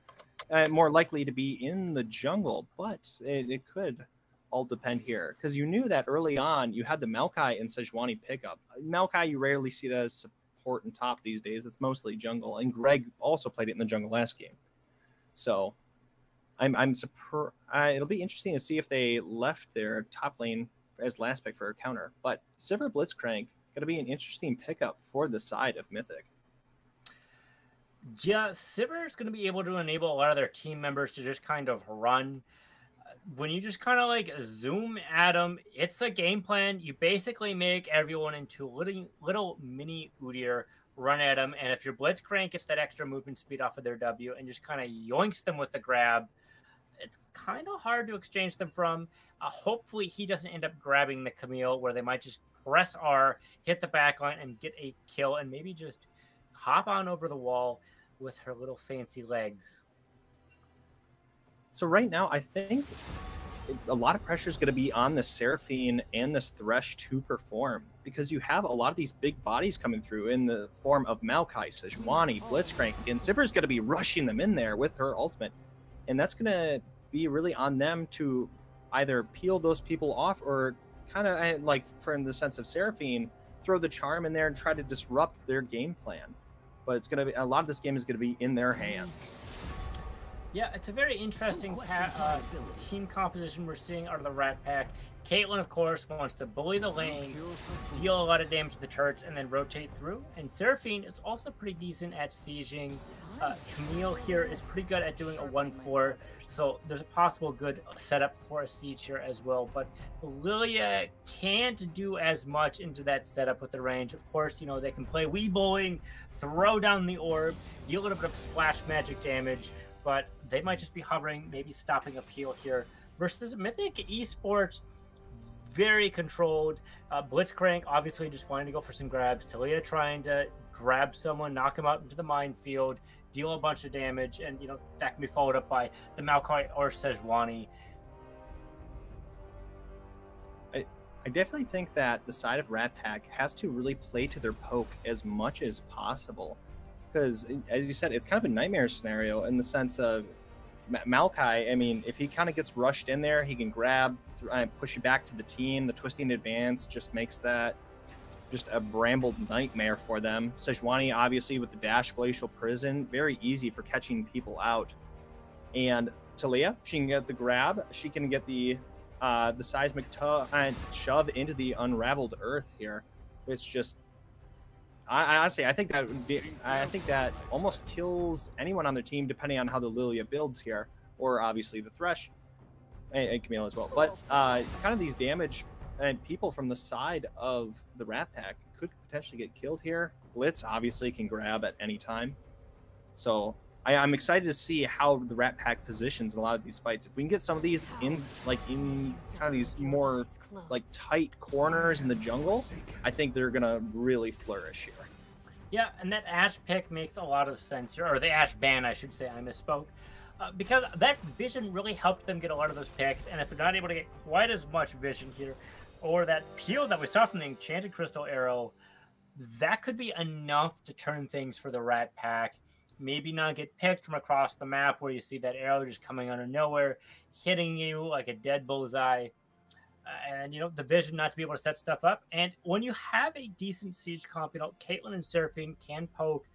more likely to be in the jungle, but it could all depend here, because you knew that early on you had the Maokai and Sejuani pickup. Maokai, you rarely see that as support and top these days. It's mostly jungle, and Greg also played it in the jungle last game. So I'm surprised. It'll be interesting to see if they left their top lane as last pick for a counter. But Sivir Blitzcrank going to be an interesting pickup for the side of Mythic.
Yeah, Sivir is going to be able to enable a lot of their team members to just kind of run. When you just kind of like zoom at them, it's a game plan. You basically make everyone into little mini Udyr, run at them, and if your Blitzcrank gets that extra movement speed off of their W and just kind of yoinks them with the grab, it's kind of hard to exchange them from. Hopefully he doesn't end up grabbing the Camille, where they might just press R, hit the backline, and get a kill, and maybe just hop on over the wall with her little fancy legs.
So right now, I think a lot of pressure is going to be on the Seraphine and this Thresh to perform, because you have a lot of these big bodies coming through in the form of Maokai, Sejuani, Blitzcrank. Again, Sivir's going to be rushing them in there with her ultimate, and that's going to be really on them to either peel those people off or kind of, like, from the sense of Seraphine, throw the charm in there and try to disrupt their game plan. But it's going to be, a lot of this game is going to be in their hands.
Yeah, it's a very interesting team composition we're seeing out of the Rat Pack. Caitlyn, of course, wants to bully the lane, deal a lot of damage to the turrets, and then rotate through. And Seraphine is also pretty decent at sieging. Camille here is pretty good at doing a 1-4, so there's a possible good setup for a siege here as well. But Lilia can't do as much into that setup with the range. Of course, you know, they can play Wii Bowling, throw down the orb, deal a little bit of splash magic damage, but they might just be hovering, maybe stopping a peel here. Versus Mythic Esports, very controlled. Blitzcrank obviously just wanting to go for some grabs. Talia trying to grab someone, knock him out into the minefield, deal a bunch of damage, and you know that can be followed up by the Maokai or Sejuani.
I definitely think that the side of Rat Pack has to really play to their poke as much as possible. Because, as you said, it's kind of a nightmare scenario in the sense of Maokai. I mean, if he kind of gets rushed in there, he can grab, push you back to the team. The twisting advance just makes that just a brambled nightmare for them. Sejuani, obviously, with the dash Glacial Prison, very easy for catching people out. And Talia, she can get the grab. She can get the seismic shove into the unraveled earth here. It's just, I honestly, I think that almost kills anyone on their team, depending on how the Lilia builds here, or obviously the Thresh and Camille as well. But kind of these damage and people from the side of the Rat Pack could potentially get killed here. Blitz obviously can grab at any time, so I'm excited to see how the Rat Pack positions in a lot of these fights. If we can get some of these in kind of these more like tight corners in the jungle, I think they're gonna really flourish here.
Yeah, and that Ashe pick makes a lot of sense here, or the Ashe ban, I should say. I misspoke. Because that vision really helped them get a lot of those picks, and if they're not able to get quite as much vision here, or that peel that we saw from the Enchanted Crystal Arrow, that could be enough to turn things for the Rat Pack. Maybe not get picked from across the map where you see that arrow just coming out of nowhere, hitting you like a dead bullseye. And, you know, the vision not to be able to set stuff up. And when you have a decent siege comp, you know, Caitlyn and Seraphine can poke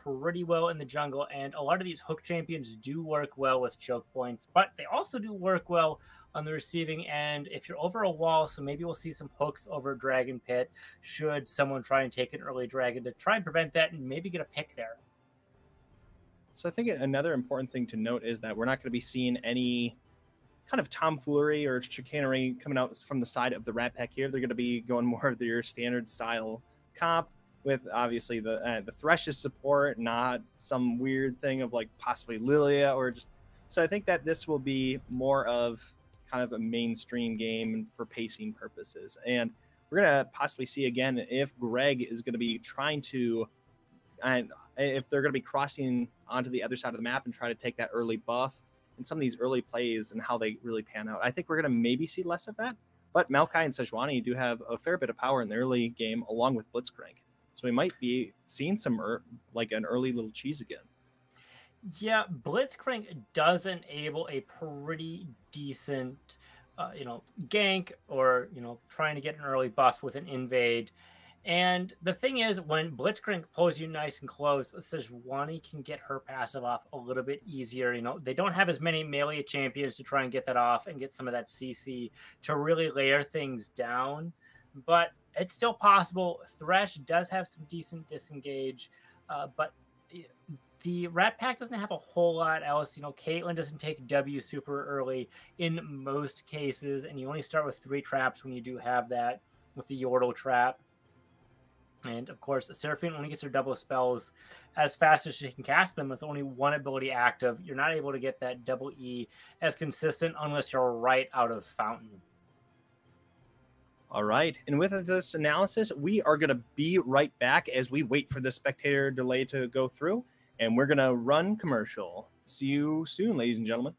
pretty well in the jungle. And a lot of these hook champions do work well with choke points, but they also do work well on the receiving end if you're over a wall. So maybe we'll see some hooks over Dragon Pit should someone try and take an early dragon to try and prevent that and maybe get a pick there.
So I think another important thing to note is that we're not going to be seeing any kind of tomfoolery or chicanery coming out from the side of the Rat Pack here. They're going to be going more of their standard style comp with obviously the Thresh's support, not some weird thing of like possibly Lilia or just. So I think that this will be more of kind of a mainstream game for pacing purposes. And we're going to possibly see again if Greg is going to be trying to, and if they're going to be crossing onto the other side of the map and try to take that early buff and some of these early plays and how they really pan out. I think we're going to maybe see less of that, but Maokai and Sejuani do have a fair bit of power in the early game along with Blitzcrank. So we might be seeing some like an early little cheese again.
Yeah, Blitzcrank does enable a pretty decent, gank or, trying to get an early buff with an invade. And the thing is, when Blitzcrank pulls you nice and close, Sejuani can get her passive off a little bit easier. They don't have as many melee champions to try and get that off and get some of that CC to really layer things down. But it's still possible. Thresh does have some decent disengage, but the Rat Pack doesn't have a whole lot else. Caitlyn doesn't take W super early in most cases, and you only start with 3 traps when you do have that with the Yordle trap. And of course, Seraphine only gets her double spells as fast as she can cast them with only 1 ability active. You're not able to get that double E as consistent unless you're right out of Fountain.
All right. And with this analysis, we are going to be right back as we wait for the spectator delay to go through. And we're going to run commercial. See you soon, ladies and gentlemen.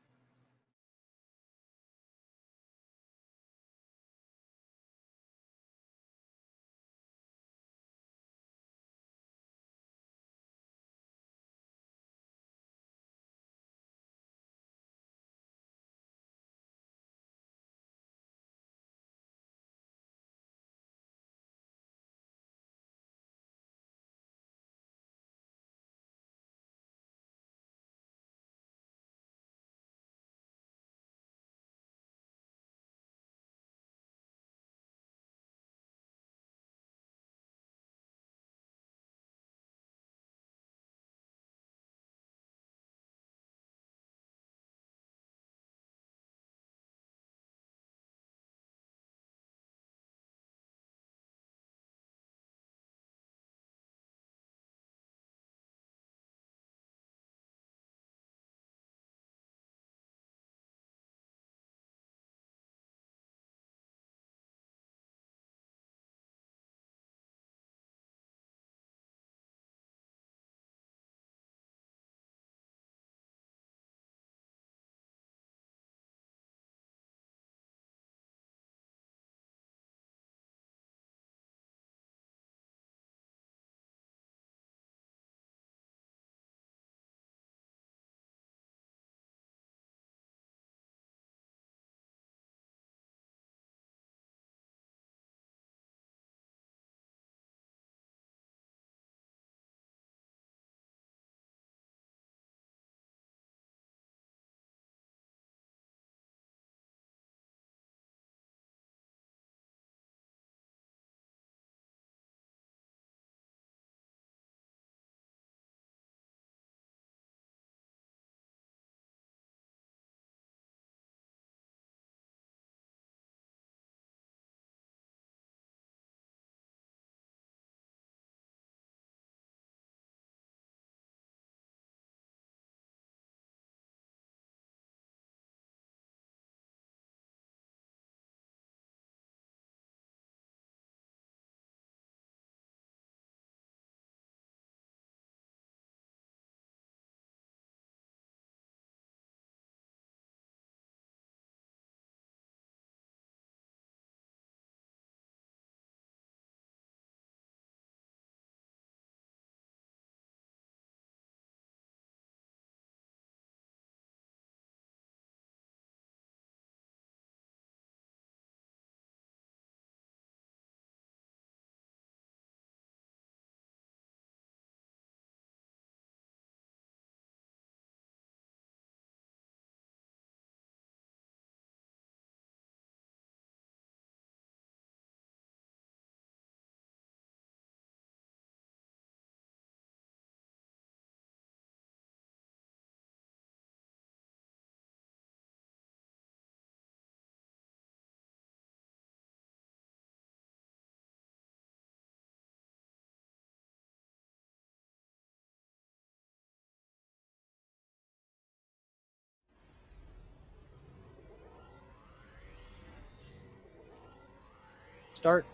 Start.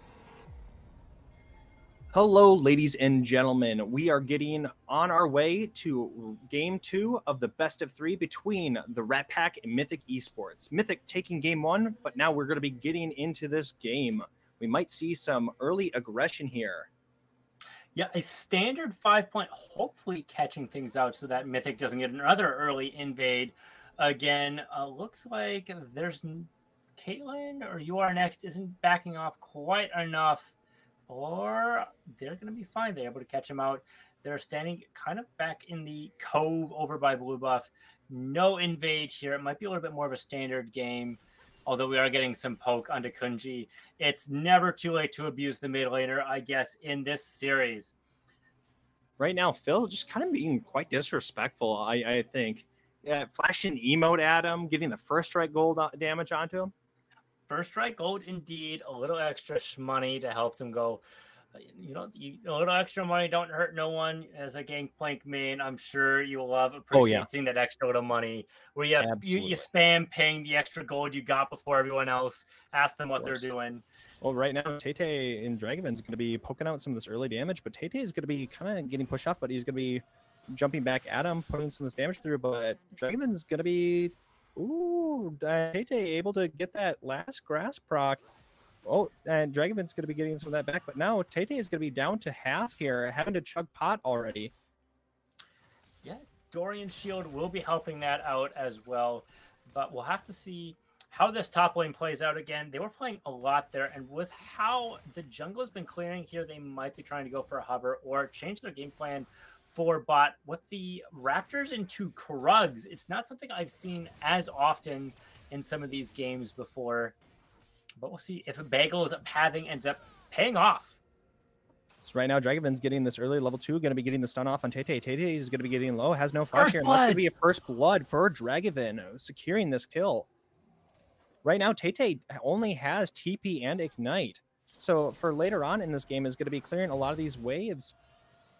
Hello, ladies and gentlemen. We are getting on our way to game 2 of the best of 3 between the Rat Pack and Mythic Esports. Mythic taking game 1, but now we're going to be getting into this game. We might see some early aggression here.
Yeah, a standard 5-point, hopefully catching things out so that Mythic doesn't get another early invade. Again, looks like there's Caitlyn or You Are Next isn't backing off quite enough, or they're going to be fine. They're able to catch him out. They're standing kind of back in the cove over by Blue Buff. No invade here. It might be a little bit more of a standard game, although we are getting some poke onto Kunji. It's never too late to abuse the mid laner, I guess, in this series.
Right now, Phil just kind of being quite disrespectful, I think. Yeah, flashing emote at him, getting the first strike gold damage onto him.
First strike gold, indeed. A little extra money to help them go. A little extra money don't hurt no one. As a Gangplank main, I'm sure you will appreciate seeing that extra little money where you spam paying the extra gold you got before everyone else. Ask them what they're doing.
Well, right now, Tete in Dragonman is going to be poking out some of this early damage, but Tete is going to be kind of getting pushed off, but he's going to be jumping back at him, putting some of this damage through, but Dragonman's going to be... Ooh, Tete able to get that last grass proc. Oh, and Dragonman's going to be getting some of that back, but now Tete is going to be down to half here, having to chug pot already.
Yeah, Dorian's shield will be helping that out as well, but we'll have to see how this top lane plays out again. They were playing a lot there, and with how the jungle has been clearing here, they might be trying to go for a hover or change their game plan for bot. With the Raptors into Krugs, it's not something I've seen as often in some of these games before. But we'll see if a Bagel's pathing ends up paying off.
So right now, Dragonman's getting this early level 2, going to be getting the stun off on Tete. Tete is going to be getting low, has no flash here. And that's going to be a first blood for Dragonman, securing this kill. Right now, Tete only has TP and Ignite. So for later on in this game is going to be clearing a lot of these waves.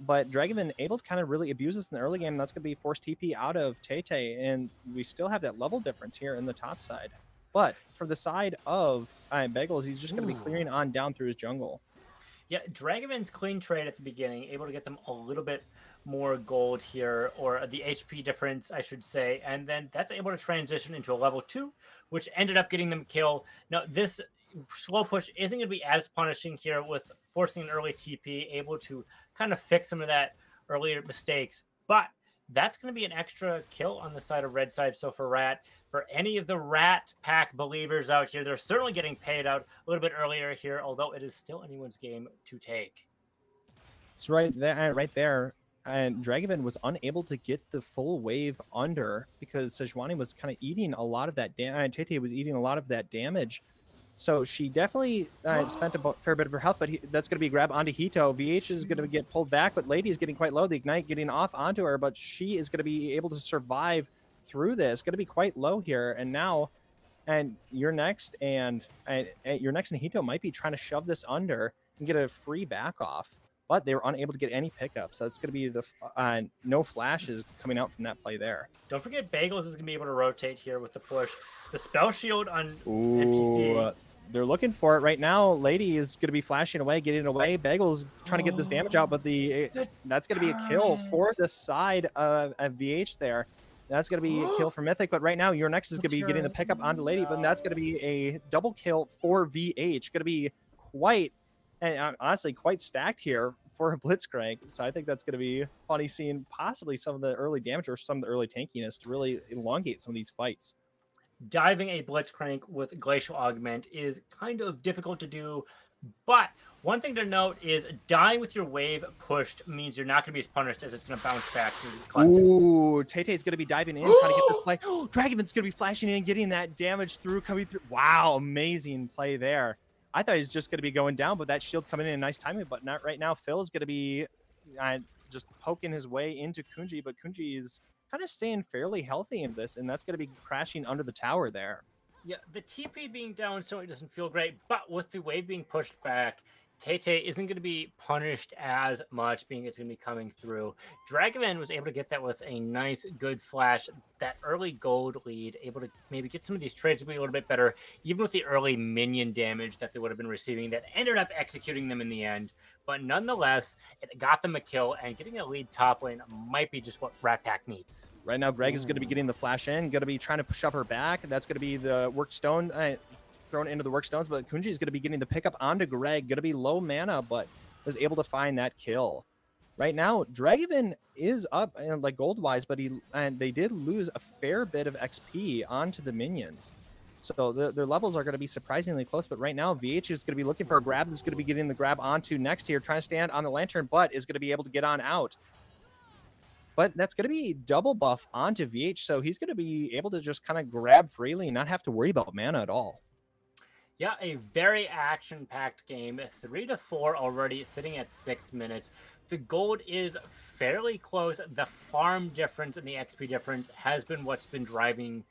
But Dragonman able to kind of really abuse this in the early game. That's going to be forced TP out of Tete. And we still have that level difference here in the top side. But for the side of Bagels, he's just going to be clearing on down through his jungle.
Yeah, Dragonman's clean trade at the beginning, able to get them a little bit more gold here, or the HP difference, I should say. And then that's able to transition into a level 2, which ended up getting them kill. Now, this slow push isn't going to be as punishing here with forcing an early TP, able to kind of fix some of that earlier mistakes. But that's going to be an extra kill on the side of red side. So for Rat, for any of the Rat Pack believers out here, they're certainly getting paid out a little bit earlier here, although it is still anyone's game to take.
It's right there. And Dragonman was unable to get the full wave under because Sejuani was kind of eating a lot of that damage. Tete was eating a lot of that damage. So she definitely spent a fair bit of her health, but that's going to be a grab onto Hito. VH is going to get pulled back, but Lady is getting quite low. The Ignite getting off onto her, but she is going to be able to survive through this. Going to be quite low here. And now, Your Next and Hito might be trying to shove this under and get a free back off, but they were unable to get any pickups. So it's going to be the no flashes coming out from that play there.
Don't forget Bagels is going to be able to rotate here with the push. The spell shield on MTC.
They're looking for it right now. Lady is going to be flashing away, getting away. Bagel's trying to get this damage out, but that's going to be a kill for the side of VH there. That's going to be a kill for Mythic, but right now Your Next is going to be getting the pickup onto Lady, but that's going to be a double kill for VH. Going to be quite, and honestly, quite stacked here for a Blitzcrank. So I think that's going to be funny seeing possibly some of the early damage or some of the early tankiness to really elongate some of these fights.
Diving a Blitzcrank with Glacial Augment is kind of difficult to do, but one thing to note is dying with your wave pushed means you're not going to be as punished as it's going to bounce back.
Ooh, Tete's going to be diving in, trying to get this play. Dragonman's going to be flashing in, getting that damage coming through. Wow, amazing play there. I thought he was just going to be going down, but that shield coming in nice timing, but not right now. Phil is going to be just poking his way into Kunji, but Kunji is kind of staying fairly healthy in this, and that's going to be crashing under the tower there.
Yeah, the TP being down certainly doesn't feel great, but with the wave being pushed back, Tete isn't going to be punished as much, being it's going to be coming through. Dragonman was able to get that with a nice, good flash. That early gold lead, able to maybe get some of these trades to be a little bit better, even with the early minion damage that they would have been receiving that ended up executing them in the end. But nonetheless, it got them a kill, and getting a lead top lane might be just what Rat Pack needs.
Right now, Greg is going to be getting the flash in, going to be trying to push up her back. That's going to be the work stone thrown into the work stones, but Kunji is going to be getting the pickup onto Greg. Going to be low mana, but was able to find that kill. Right now, Dragovan is up like gold-wise, but they did lose a fair bit of XP onto the minions. So their levels are going to be surprisingly close. But right now, VH is going to be looking for a grab. That's going to be getting the grab onto next here, trying to stand on the lantern, but is going to be able to get on out. But that's going to be double buff onto VH, so he's going to be able to just kind of grab freely and not have to worry about mana at all.
Yeah, a very action-packed game. 3-4 already, sitting at 6 minutes. The gold is fairly close. The farm difference and the XP difference has been what's been driving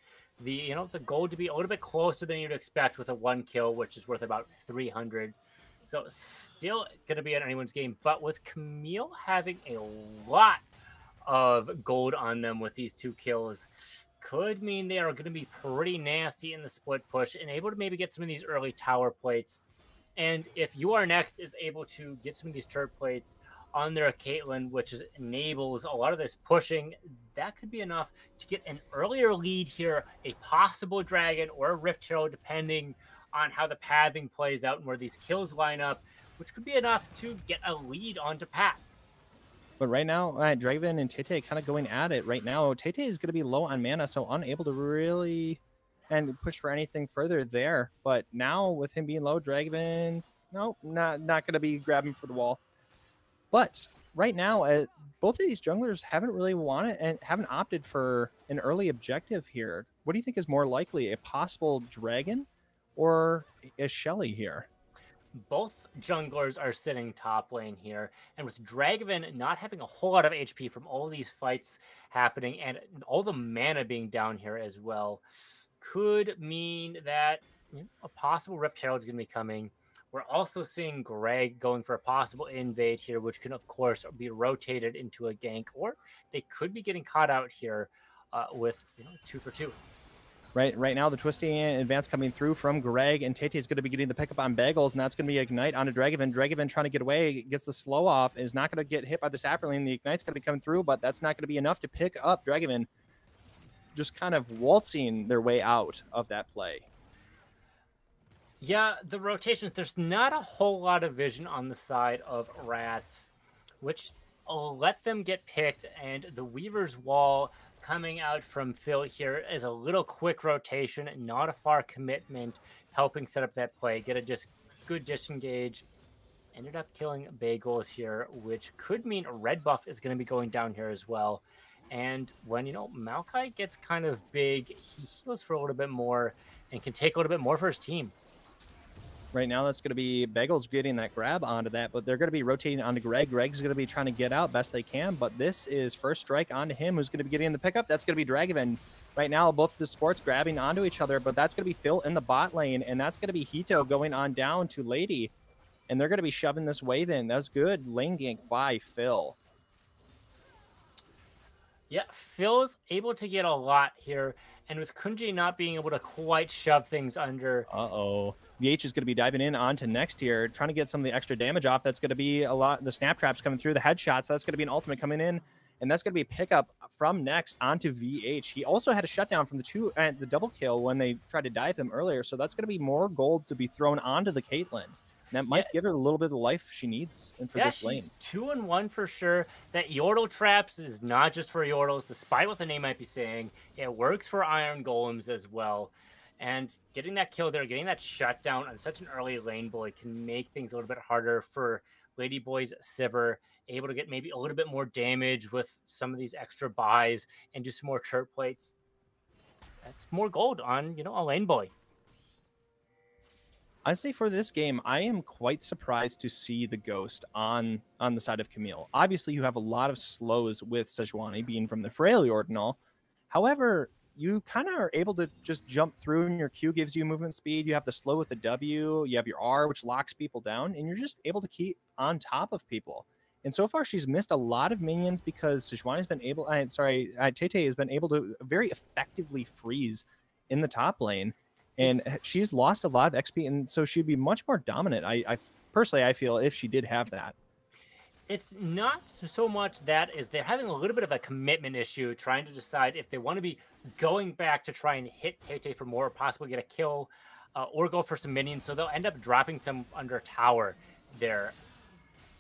the gold to be a little bit closer than you'd expect with a 1 kill, which is worth about 300. So still going to be in anyone's game. But with Camille having a lot of gold on them with these 2 kills, could mean they are going to be pretty nasty in the split push and able to maybe get some of these early tower plates. And if You Are Next is able to get some of these turret plates on their Caitlyn, which enables a lot of this pushing, that could be enough to get an earlier lead here, a possible dragon or a Rift Hero, depending on how the pathing plays out and where these kills line up, which could be enough to get a lead onto Pat.
But right now, Dragovan and Tete kind of going at it right now. Tete is going to be low on mana, so unable to really push for anything further there. But now with him being low, Dragovan, nope, not going to be grabbing for the wall. But right now, both of these junglers haven't really wanted and haven't opted for an early objective here. What do you think is more likely, a possible dragon or a Shelly here?
Both junglers are sitting top lane here, and with Dragovan not having a whole lot of HP from all these fights happening and all the mana being down here as well, could mean that a possible Rift Herald is going to be coming. We're also seeing Greg going for a possible invade here, which can, of course, be rotated into a gank, or they could be getting caught out here with 2 for 2.
Right now, the twisting advance coming through from Greg, and Tete is going to be getting the pickup on Bagels, and that's going to be Ignite onto Dragovan. Dragovan trying to get away, gets the slow off, is not going to get hit by the Sapperling. The Ignite's going to be coming through, but that's not going to be enough to pick up Dragovan. Just kind of waltzing their way out of that play.
Yeah, the rotations, there's not a whole lot of vision on the side of Rats, which will let them get picked, and the Weaver's Wall coming out from Phil here is a little quick rotation, not a far commitment, helping set up that play, get a just good disengage. Ended up killing Bagels here, which could mean a red buff is going to be going down here as well. And when, Maokai gets kind of big, he heals for a little bit more and can take a little bit more for his team.
Right now, that's going to be Bagels getting that grab onto that, but they're going to be rotating onto Greg. Greg's going to be trying to get out best they can, but this is first strike onto him, who's going to be getting the pickup. That's going to be Dragovan. Right now, both the sports grabbing onto each other, but that's going to be Phil in the bot lane, and that's going to be Hito going on down to Lady, and they're going to be shoving this wave in. That's good lane gank by Phil.
Yeah, Phil's able to get a lot here, and with Kunji not being able to quite shove things under.
Uh-oh. VH is going to be diving in onto next here, trying to get some of the extra damage off. That's going to be a lot. The snap traps coming through, the headshots. That's going to be an ultimate coming in, and that's going to be a pickup from next onto VH. He also had a shutdown from the double kill when they tried to dive him earlier, so that's going to be more gold to be thrown onto the Caitlyn. That might give her a little bit of the life she needs for this lane. 2-1
for sure. That Yordle traps is not just for Yordles, despite what the name might be saying. It works for Iron Golems as well. And getting that kill there, getting that shutdown on such an early lane boy can make things a little bit harder for Ladyboy's Sivir, able to get maybe a little bit more damage with some of these extra buys and do some more turret plates. That's more gold on, a lane boy.
Honestly, for this game, I am quite surprised to see the Ghost on the side of Camille. Obviously, you have a lot of slows with Sejuani being from the Frail Ordinal. However, you kind of are able to just jump through, and your Q gives you movement speed. You have the slow with the W. You have your R, which locks people down, and you're just able to keep on top of people. And so far, she's missed a lot of minions because Sejuani's been able... Tete has been able to very effectively freeze in the top lane. And she's lost a lot of XP, and so she'd be much more dominant. I personally, I feel, if she did have that.
It's not so much that is they're having a little bit of a commitment issue, trying to decide if they want to be going back to try and hit Tete for more, or possibly get a kill, or go for some minions. So they'll end up dropping some under tower there.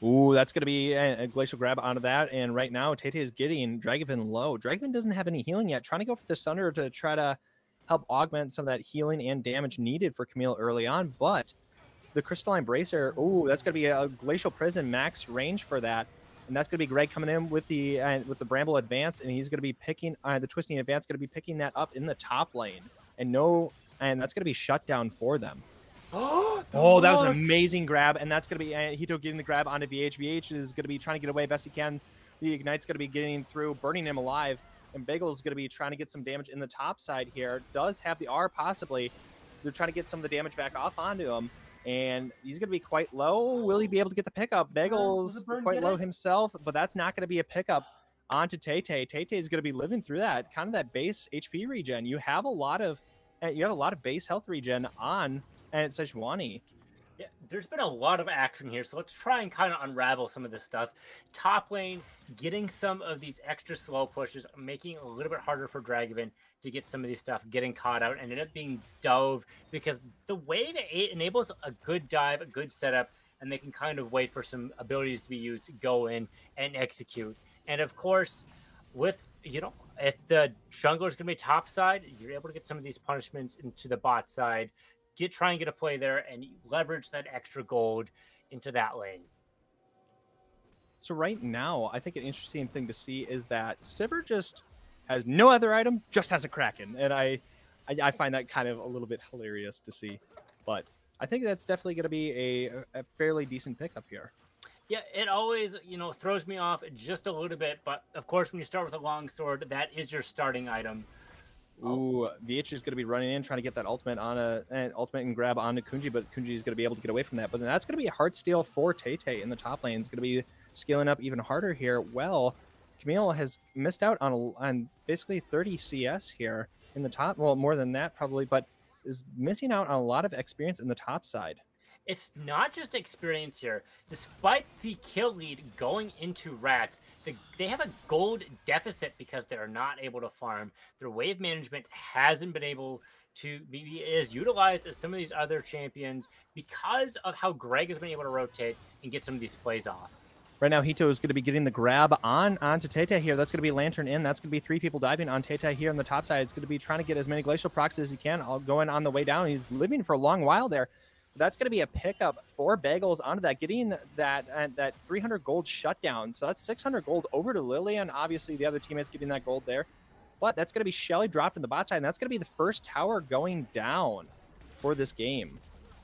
Ooh, that's going to be a glacial grab onto that. And right now, Tete is getting Dragavin low. Dragavin doesn't have any healing yet. Trying to go for the Sunder to try to help augment some of that healing and damage needed for Camille early on. But the Crystalline Bracer, ooh, that's going to be a Glacial Prison max range for that. And that's going to be Greg coming in with the Bramble Advance. And he's going to be picking, the Twisting Advance, going to be picking that up in the top lane. And that's going to be shut down for them. Oh, that was an amazing grab, and that's going to be Hito getting the grab onto VH. VH is going to be trying to get away best he can. The Ignite's going to be getting through, burning him alive, and Bagel is going to be trying to get some damage in the top side here. Does have the R, possibly. They're trying to get some of the damage back off onto him, and he's going to be quite low. Will he be able to get the pickup? Bagel's quite low himself, but that's not going to be a pickup onto Tete. Tete is going to be living through that, kind of that base HP regen. You have a lot of base health regen on and Sejuani.
Yeah, there's been a lot of action here, so let's try and kind of unravel some of this stuff. Top lane, getting some of these extra slow pushes, making it a little bit harder for Dragavin to get some of these stuff, getting caught out, and ended up being dove, because the way it enables a good dive, a good setup, and they can kind of wait for some abilities to be used to go in and execute. And of course, with, if the jungler is going to be top side, you're able to get some of these punishments into the bot side, try and get a play there and leverage that extra gold into that lane.
So right now, I think an interesting thing to see is that Sivir just has no other item, just has a Kraken. And I find that kind of a little bit hilarious to see. But I think that's definitely going to be a fairly decent pickup here.
Yeah, it always, throws me off just a little bit. But of course, when you start with a longsword, that is your starting item.
Ooh, VH is going to be running in, trying to get that ultimate and grab onto Kunji, but Kunji is going to be able to get away from that. But then that's going to be a hard steal for Tete in the top lane. It's going to be scaling up even harder here. Well, Camille has missed out on basically 30 CS here in the top. Well, more than that probably, but is missing out on a lot of experience in the top side.
It's not just experience here. Despite the kill lead going into Rats, they have a gold deficit because they're not able to farm. Their wave management hasn't been able to be as utilized as some of these other champions because of how Greg has been able to rotate and get some of these plays off.
Right now, Hito is going to be getting the grab onto Tete here. That's going to be Lantern in. That's going to be 3 people diving on Tete here on the top side. It's going to be trying to get as many Glacial procs as he can. All going on the way down. He's living for a long while there. That's going to be a pickup for Bagels onto that, getting that 300 gold shutdown. So that's 600 gold over to Lillian. Obviously, the other teammates getting that gold there. But that's going to be Shelly dropped in the bot side, and that's going to be the first tower going down for this game.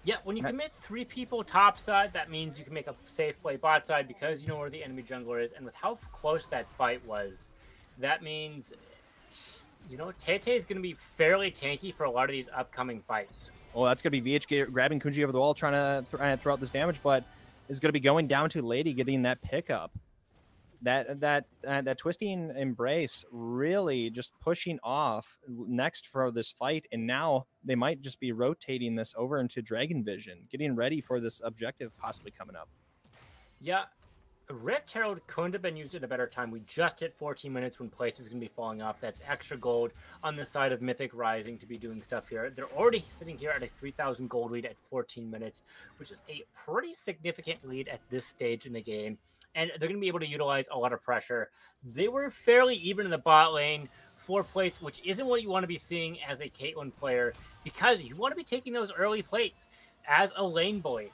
Yeah, when you commit 3 people top side, that means you can make a safe play bot side because you know where the enemy jungler is. And with how close that fight was, that means, Tete is going to be fairly tanky for a lot of these upcoming fights.
Well, that's going to be VH grabbing Kunji over the wall, trying to throw out this damage, but is going to be going down to Lady getting that pickup. That Twisting Embrace really just pushing off next for this fight, and now they might just be rotating this over into Dragon Vision, getting ready for this objective possibly coming up.
Yeah. Rift Herald couldn't have been used at a better time. We just hit 14 minutes when Place is going to be falling off. That's extra gold on the side of Mythic Rising to be doing stuff here. They're already sitting here at a 3,000 gold lead at 14 minutes, which is a pretty significant lead at this stage in the game. And they're going to be able to utilize a lot of pressure. They were fairly even in the bot lane for plates, which isn't what you want to be seeing as a Caitlyn player, because you want to be taking those early plates as a lane boy.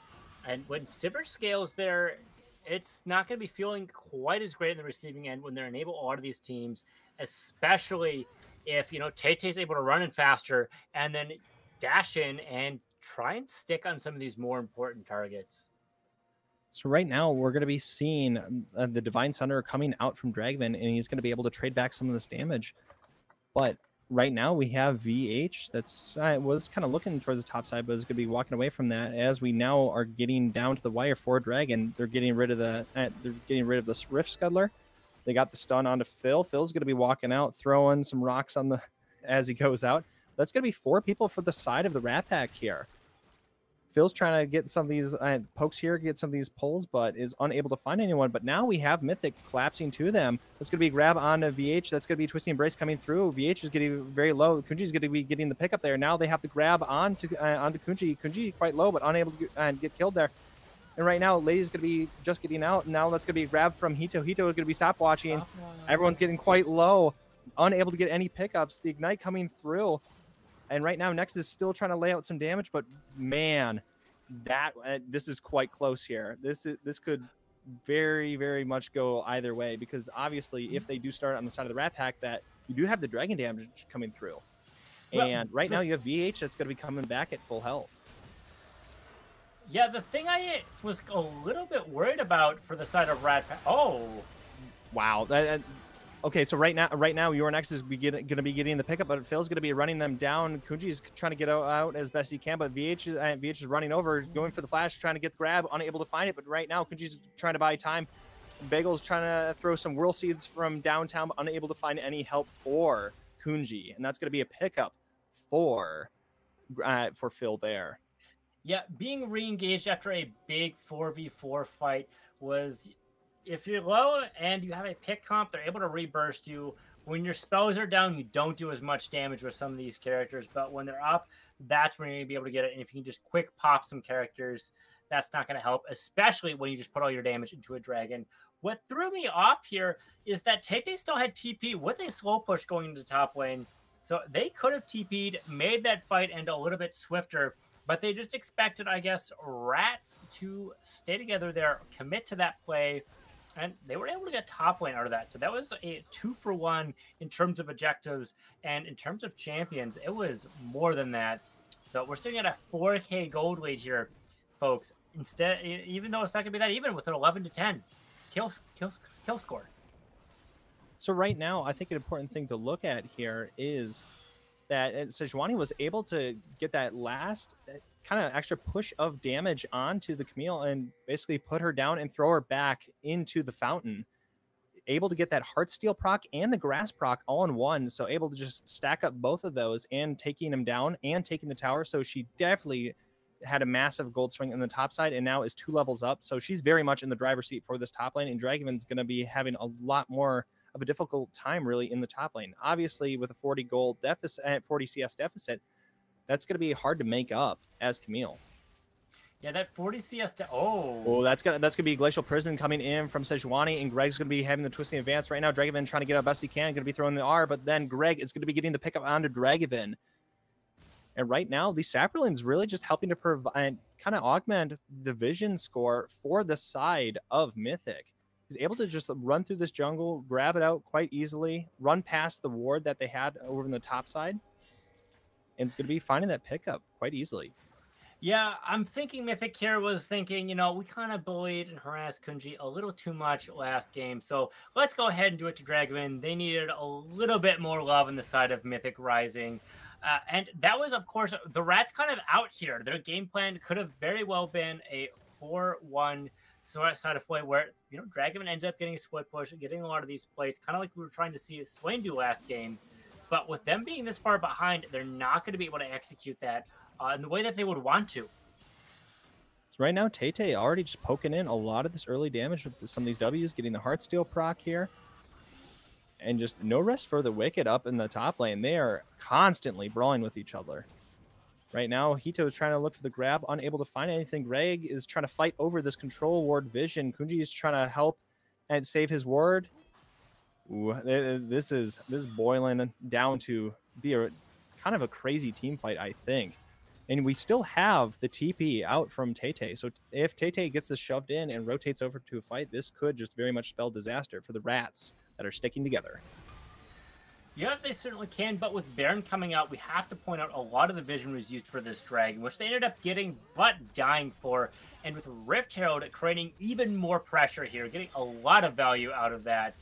And when Sivir scales there, it's not going to be feeling quite as great in the receiving end when they're enable a lot of these teams, especially if, Tete's able to run in faster and then dash in and try and stick on some of these more important targets.
So right now we're going to be seeing the Divine Sunder coming out from Dragman, and he's going to be able to trade back some of this damage. But right now we have VH that's was kind of looking towards the top side, but is going to be walking away from that as we now are getting down to the wire for Dragon. They're getting rid of this Rift Scuddler. They got the stun onto Phil. Phil's going to be walking out, throwing some rocks on as he goes out. That's going to be 4 people for the side of the Rat Pack here. Phil's trying to get some of these pokes here, get some of these pulls, but is unable to find anyone. But now we have Mythic collapsing to them. That's going to be a grab on VH. That's going to be Twisting Embrace coming through. VH is getting very low. Kunji's going to be getting the pickup there. Now they have the grab onto Kunji. Kunji quite low, but unable to get killed there. And right now, Lady's going to be just getting out. Now that's going to be a grab from Hito. Hito is going to be stopwatching. Everyone's getting quite low, unable to get any pickups. The Ignite coming through. And right now, Nex is still trying to lay out some damage, but man, this is quite close here. This could very, very much go either way, because obviously, if they do start on the side of the Rat Pack, that you do have the dragon damage coming through. And right now, you have VH that's going to be coming back at full health.
Yeah, the thing I was a little bit worried about for the side of Rat Pack. Oh,
wow. Okay, so right now, your Nex is going to be getting the pickup, but Phil's going to be running them down. Kunji's trying to get out as best he can, but VH is running over, going for the flash, trying to get the grab, unable to find it. But right now, Kunji's trying to buy time. Bagel's trying to throw some Whirl Seeds from downtown, but unable to find any help for Kunji, and that's going to be a pickup for Phil there.
Yeah, being re-engaged after a big 4v4 fight was, if you're low and you have a pick comp, they're able to reburst you. When your spells are down, you don't do as much damage with some of these characters, but when they're up, that's when you're going to be able to get it. And if you can just quick pop some characters, that's not going to help, especially when you just put all your damage into a dragon. What threw me off here is that Tate still had TP with a slow push going into top lane. So they could have TP'd, made that fight end a little bit swifter, but they just expected, I guess, Rats to stay together there, commit to that play, and they were able to get top lane out of that. So that was a 2-for-1 in terms of objectives, and in terms of champions, it was more than that. So we're sitting at a 4K gold lead here, folks. Instead, even though it's not going to be that even with an 11-10 kill score.
So right now, I think an important thing to look at here is that Sejuani was able to get that last kind of extra push of damage onto the Camille and basically put her down and throw her back into the fountain. Able to get that Heartsteel proc and the Grass proc all in one. So able to just stack up both of those and taking them down and taking the tower. So she definitely had a massive gold swing in the top side and now is 2 levels up. So she's very much in the driver's seat for this top lane, and Dragon's going to be having a lot more of a difficult time really in the top lane. Obviously, with a 40 gold deficit, 40 CS deficit, that's going to be hard to make up as Camille.
Yeah, that 40 CS.
That's gonna be Glacial Prison coming in from Sejuani, and Greg's going to be having the twisting advance right now. Dragovin trying to get out best he can, going to be throwing the R, but then Greg is going to be getting the pickup onto Dragovin. And right now, the Saprolin's really just helping to provide, kind of augment the vision score for the side of Mythic. He's able to just run through this jungle, grab it out quite easily, run past the ward that they had over on the top side, and it's going to be finding that pickup quite easily.
Yeah, I'm thinking Mythic here was thinking, you know, we kind of bullied and harassed Kunji a little too much last game, so let's go ahead and do it to Dragovin. They needed a little bit more love on the side of Mythic Rising. And that was, of course, the Rats kind of out here. Their game plan could have very well been a 4-1 side of play where, you know, Dragovin ends up getting a split push, getting a lot of these plates, kind of like we were trying to see Swain do last game. But with them being this far behind, they're not going to be able to execute that in the way that they would want to.
So right now, Tate already just poking in a lot of this early damage with some of these W's, getting the Heartsteel proc here. And just no rest for the Wicked up in the top lane. They are constantly brawling with each other. Right now, Hito is trying to look for the grab, unable to find anything. Greg is trying to fight over this control ward vision. Kunji is trying to help and save his ward. Ooh, this is boiling down to be a kind of a crazy team fight, I think. And we still have the TP out from Tate. So if Tate gets this shoved in and rotates over to a fight, this could just very much spell disaster for the Rats that are sticking together.
Yeah, they certainly can, but with Baron coming out, we have to point out a lot of the vision was used for this dragon, which they ended up getting but dying for. And with Rift Herald creating even more pressure here, getting a lot of value out of that.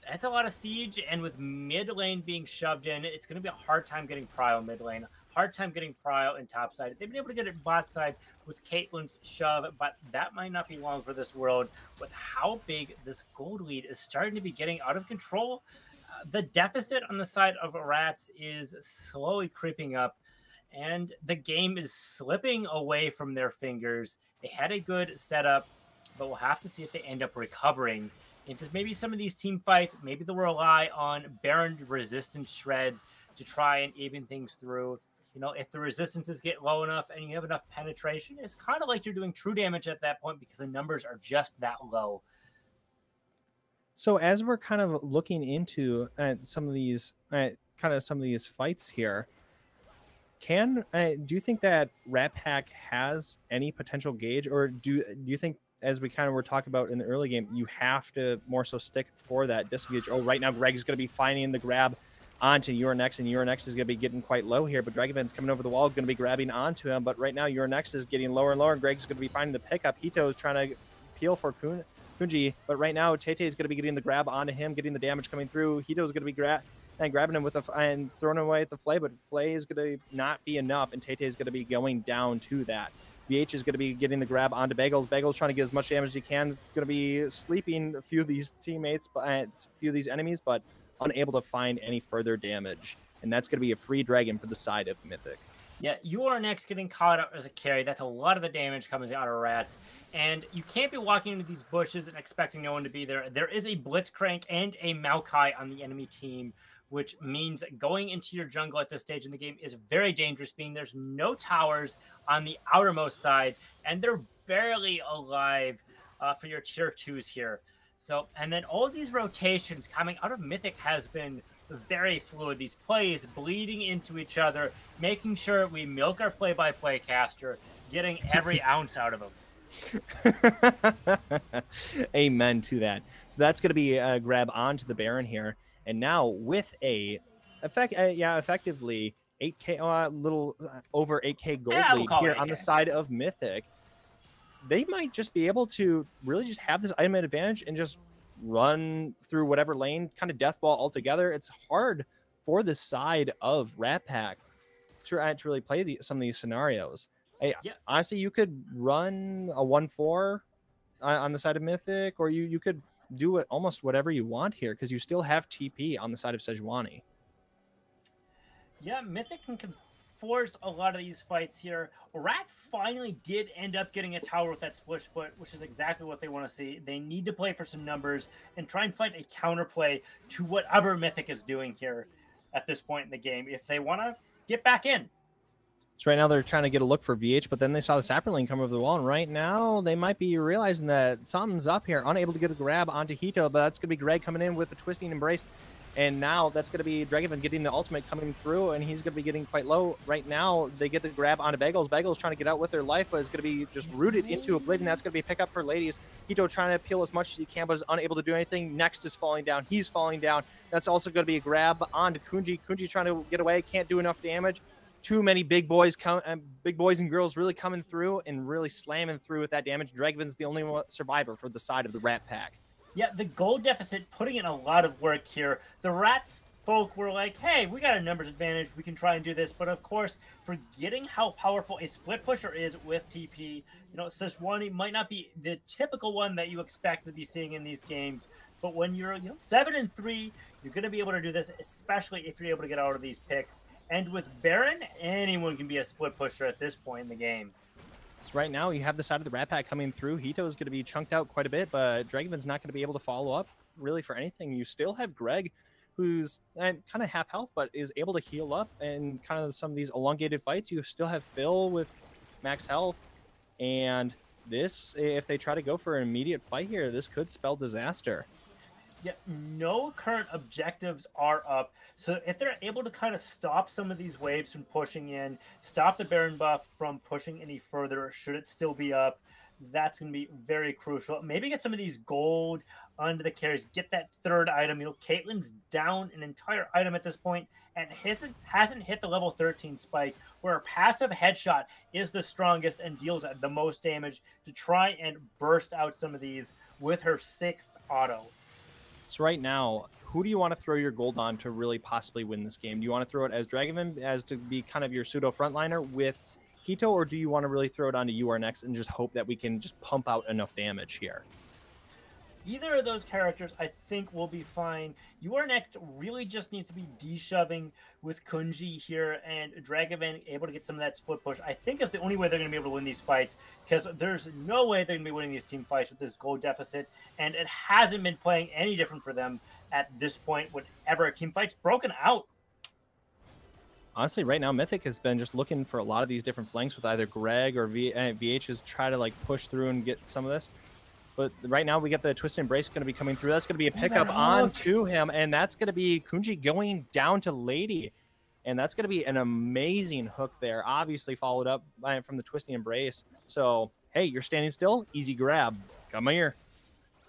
That's a lot of siege, and with mid lane being shoved in, it's going to be a hard time getting prio mid lane, hard time getting prio in top side. They've been able to get it bot side with Caitlyn's shove, but that might not be long for this world with how big this gold lead is starting to be getting out of control. The deficit on the side of Rats is slowly creeping up, and the game is slipping away from their fingers. They had a good setup, but we'll have to see if they end up recovering into maybe some of these team fights. Maybe they'll rely on Baron resistance shreds to try and even things through. You know, if the resistances get low enough and you have enough penetration, it's kind of like you're doing true damage at that point because the numbers are just that low.
So as we're kind of looking into some of these fights here, do you think that Rat Pack has any potential gauge, or do you think, as we kind of were talking about in the early game, you have to more so stick for that disengage? Oh, right now Greg is going to be finding the grab onto Urinex, and Urinex is going to be getting quite low here, but Dragon's coming over the wall, going to be grabbing onto him, but right now Urinex is getting lower and lower, and Greg's going to be finding the pickup. Hito is trying to peel for Kunji, but right now Tete is going to be getting the grab onto him, getting the damage coming through. Hito is going to be grabbing him and throwing away at the Flay, but Flay is going to not be enough, and Tete is going to be going down to that. VH is going to be getting the grab onto Bagels. Bagels trying to get as much damage as he can. Going to be sleeping a few of these teammates, a few of these enemies, but unable to find any further damage. And that's going to be a free dragon for the side of Mythic.
Yeah, you are next getting caught up as a carry. That's a lot of the damage coming out of Rats. And you can't be walking into these bushes and expecting no one to be there. There is a Blitzcrank and a Maokai on the enemy team, which means going into your jungle at this stage in the game is very dangerous, being there's no towers on the outermost side, and they're barely alive for your tier 2s here. So, and then all of these rotations coming out of Mythic has been very fluid. These plays bleeding into each other, making sure we milk our play-by-play caster, getting every ounce out of him.
Amen to that. So that's going to be a grab onto the Baron here. And now with effectively 8K, little over 8K gold lead here on the side of Mythic, they might just be able to really just have this item advantage and just run through whatever lane, kind of death ball altogether. It's hard for the side of Rat Pack to really play some of these scenarios. Honestly, you could run a 1-4 on the side of Mythic, or you could do it almost whatever you want here because you still have TP on the side of Sejuani.
Yeah, Mythic can force a lot of these fights here. Rat finally did end up getting a tower with that splish foot, which is exactly what they want to see. They need to play for some numbers and try and find a counterplay to whatever Mythic is doing here at this point in the game if they want to get back in.
So right now they're trying to get a look for VH, but then they saw the Sapper lane come over the wall, and right now they might be realizing that something's up here. Unable to get a grab onto Hito, but that's going to be Greg coming in with the Twisting Embrace. And now that's going to be Dragon getting the ultimate coming through, and he's going to be getting quite low. Right now, they get the grab onto Bagels. Bagels trying to get out with their life, but it's going to be just rooted into Oblivion. That's going to be a pickup for ladies. Hito trying to peel as much as he can, but is unable to do anything. Next is falling down. He's falling down. That's also going to be a grab onto Kunji. Kunji trying to get away. Can't do enough damage. Too many big boys and girls really coming through and really slamming through with that damage. Dragon's the only survivor for the side of the Rat Pack.
Yeah, the gold deficit putting in a lot of work here. The Rat folk were like, hey, we got a numbers advantage. We can try and do this. But of course, forgetting how powerful a split pusher is with TP, you know, Sejuani might not be the typical one that you expect to be seeing in these games. But when you're 7-3, you're going to be able to do this, especially if you're able to get out of these picks. And with Baron, anyone can be a split pusher at this point in the game.
So right now, you have the side of the Rat Pack coming through. Hito is going to be chunked out quite a bit, but Dragon's not going to be able to follow up really for anything. You still have Greg, who's kind of half health, but is able to heal up and kind of some of these elongated fights. You still have Phil with max health, and this, if they try to go for an immediate fight here, this could spell disaster.
Yeah, no current objectives are up. So if they're able to kind of stop some of these waves from pushing in, stop the Baron buff from pushing any further, should it still be up, that's going to be very crucial. Maybe get some of these gold onto the carries, get that third item. You know, Caitlyn's down an entire item at this point and hasn't hit the level 13 spike, where her passive headshot is the strongest and deals the most damage to try and burst out some of these with her 6th auto.
So right now, who do you want to throw your gold on to really possibly win this game? Do you want to throw it as Dragonman as to be kind of your pseudo frontliner with Hito, or do you want to really throw it onto URNX and just hope that we can just pump out enough damage here?
Either of those characters, I think, will be fine. URNX really just needs to be de-shoving with Kunji here, and Dragovan able to get some of that split push. I think is the only way they're going to be able to win these fights, because there's no way they're going to be winning these team fights with this gold deficit, and it hasn't been playing any different for them at this point whenever a team fight's broken out.
Honestly, right now, Mythic has been just looking for a lot of these different flanks with either Greg or VH's try to like push through and get some of this. But right now, we get the Twisted Embrace going to be coming through. That's going to be a pickup onto him, and that's going to be Kunji going down to Lady. And that's going to be an amazing hook there, obviously followed up from the Twisting Embrace. So, hey, you're standing still? Easy grab. Come here.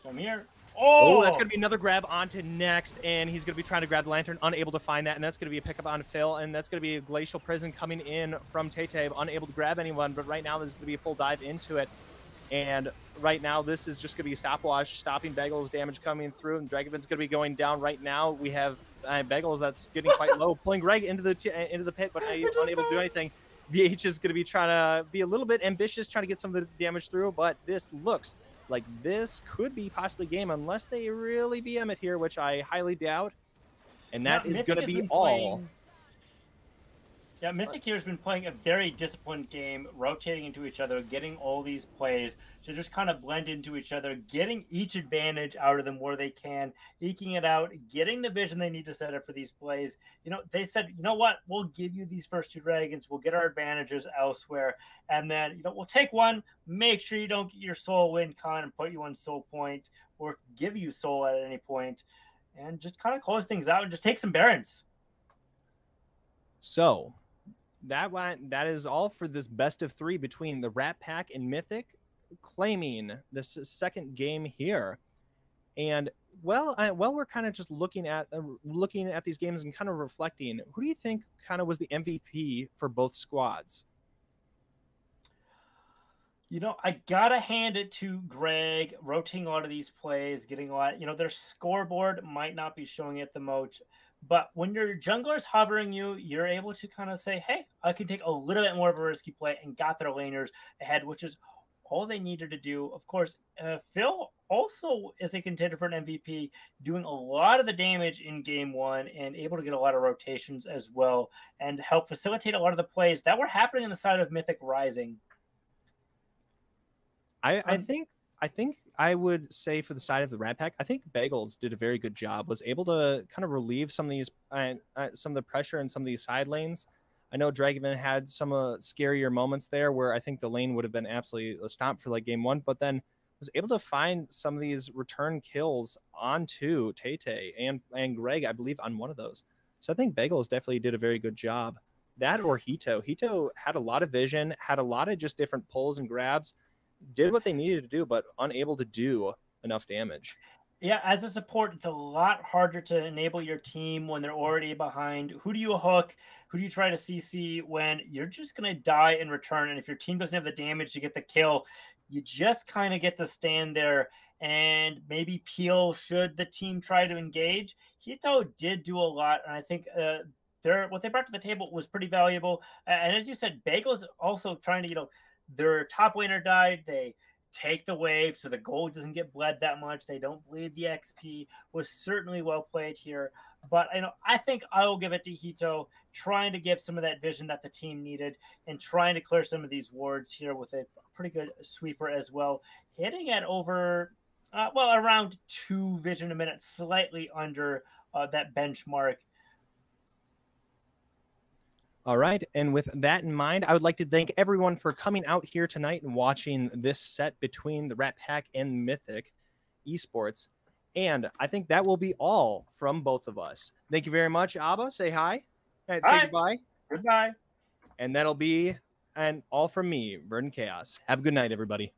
Come here.
Oh, that's going to be another grab onto next, and he's going to be trying to grab the Lantern, unable to find that, and that's going to be a pickup on Phil, and that's going to be a Glacial Prison coming in from Tay-Tay, unable to grab anyone, but right now there's going to be a full dive into it, and right now this is just going to be a stopwatch, stopping Bagels' damage coming through, and Dragon's going to be going down right now. We have Bagels that's getting quite low, pulling Greg into the pit, but unable to do anything. VH is going to be trying to be a little bit ambitious, trying to get some of the damage through, but this looks like this could be possibly game unless they really BM it here, which I highly doubt. And that is going to be all.
Yeah, Mythic here has been playing a very disciplined game, rotating into each other, getting all these plays to just kind of blend into each other, getting each advantage out of them where they can, eking it out, getting the vision they need to set up for these plays. You know, they said, you know what, we'll give you these first 2 dragons, we'll get our advantages elsewhere, and then, you know, we'll take one, make sure you don't get your soul win con and put you on soul point, or give you soul at any point, and just kind of close things out and just take some Barons.
So that is all for this best of 3 between the Rat Pack and Mythic, claiming this second game here. And well, we're kind of just looking at these games and kind of reflecting. Who do you think kind of was the MVP for both squads?
You know, I gotta hand it to Greg, rotating a lot of these plays, getting a lot. You know, their scoreboard might not be showing it the most. But when your jungler's hovering you, you're able to kind of say, hey, I can take a little bit more of a risky play and got their laners ahead, which is all they needed to do. Of course, Phil also is a contender for an MVP, doing a lot of the damage in game 1 and able to get a lot of rotations as well and help facilitate a lot of the plays that were happening on the side of Mythic Rising.
I think I would say for the side of the Rat Pack, I think Bagels did a very good job, was able to kind of relieve some of these, some of the pressure in some of these side lanes. I know Dragon had some scarier moments there where I think the lane would have been absolutely a stomp for like game 1, but then was able to find some of these return kills onto Tay-Tay and Greg, I believe, on one of those. So I think Bagels definitely did a very good job. That or Hito. Hito had a lot of vision, had a lot of just different pulls and grabs, did what they needed to do, but unable to do enough damage.
Yeah, as a support, it's a lot harder to enable your team when they're already behind. Who do you hook? Who do you try to CC when you're just going to die in return? And if your team doesn't have the damage to get the kill, you just kind of get to stand there and maybe peel should the team try to engage. Hito did do a lot, and I think what they brought to the table was pretty valuable. And as you said, Bagel's also trying to, you know, their top laner died. They take the wave so the gold doesn't get bled that much. They don't bleed the XP. Was certainly well played here. But you know, I think I will give it to Hito, trying to give some of that vision that the team needed and trying to clear some of these wards here with a pretty good sweeper as well. Hitting at over, around 2 vision a minute, slightly under that benchmark.
All right, and with that in mind, I would like to thank everyone for coming out here tonight and watching this set between the Rat Pack and Mythic Esports. And I think that will be all from both of us. Thank you very much, Abba. Say hi. And say goodbye.
Goodbye.
And that'll be all from me, VerdantChaos. Have a good night, everybody.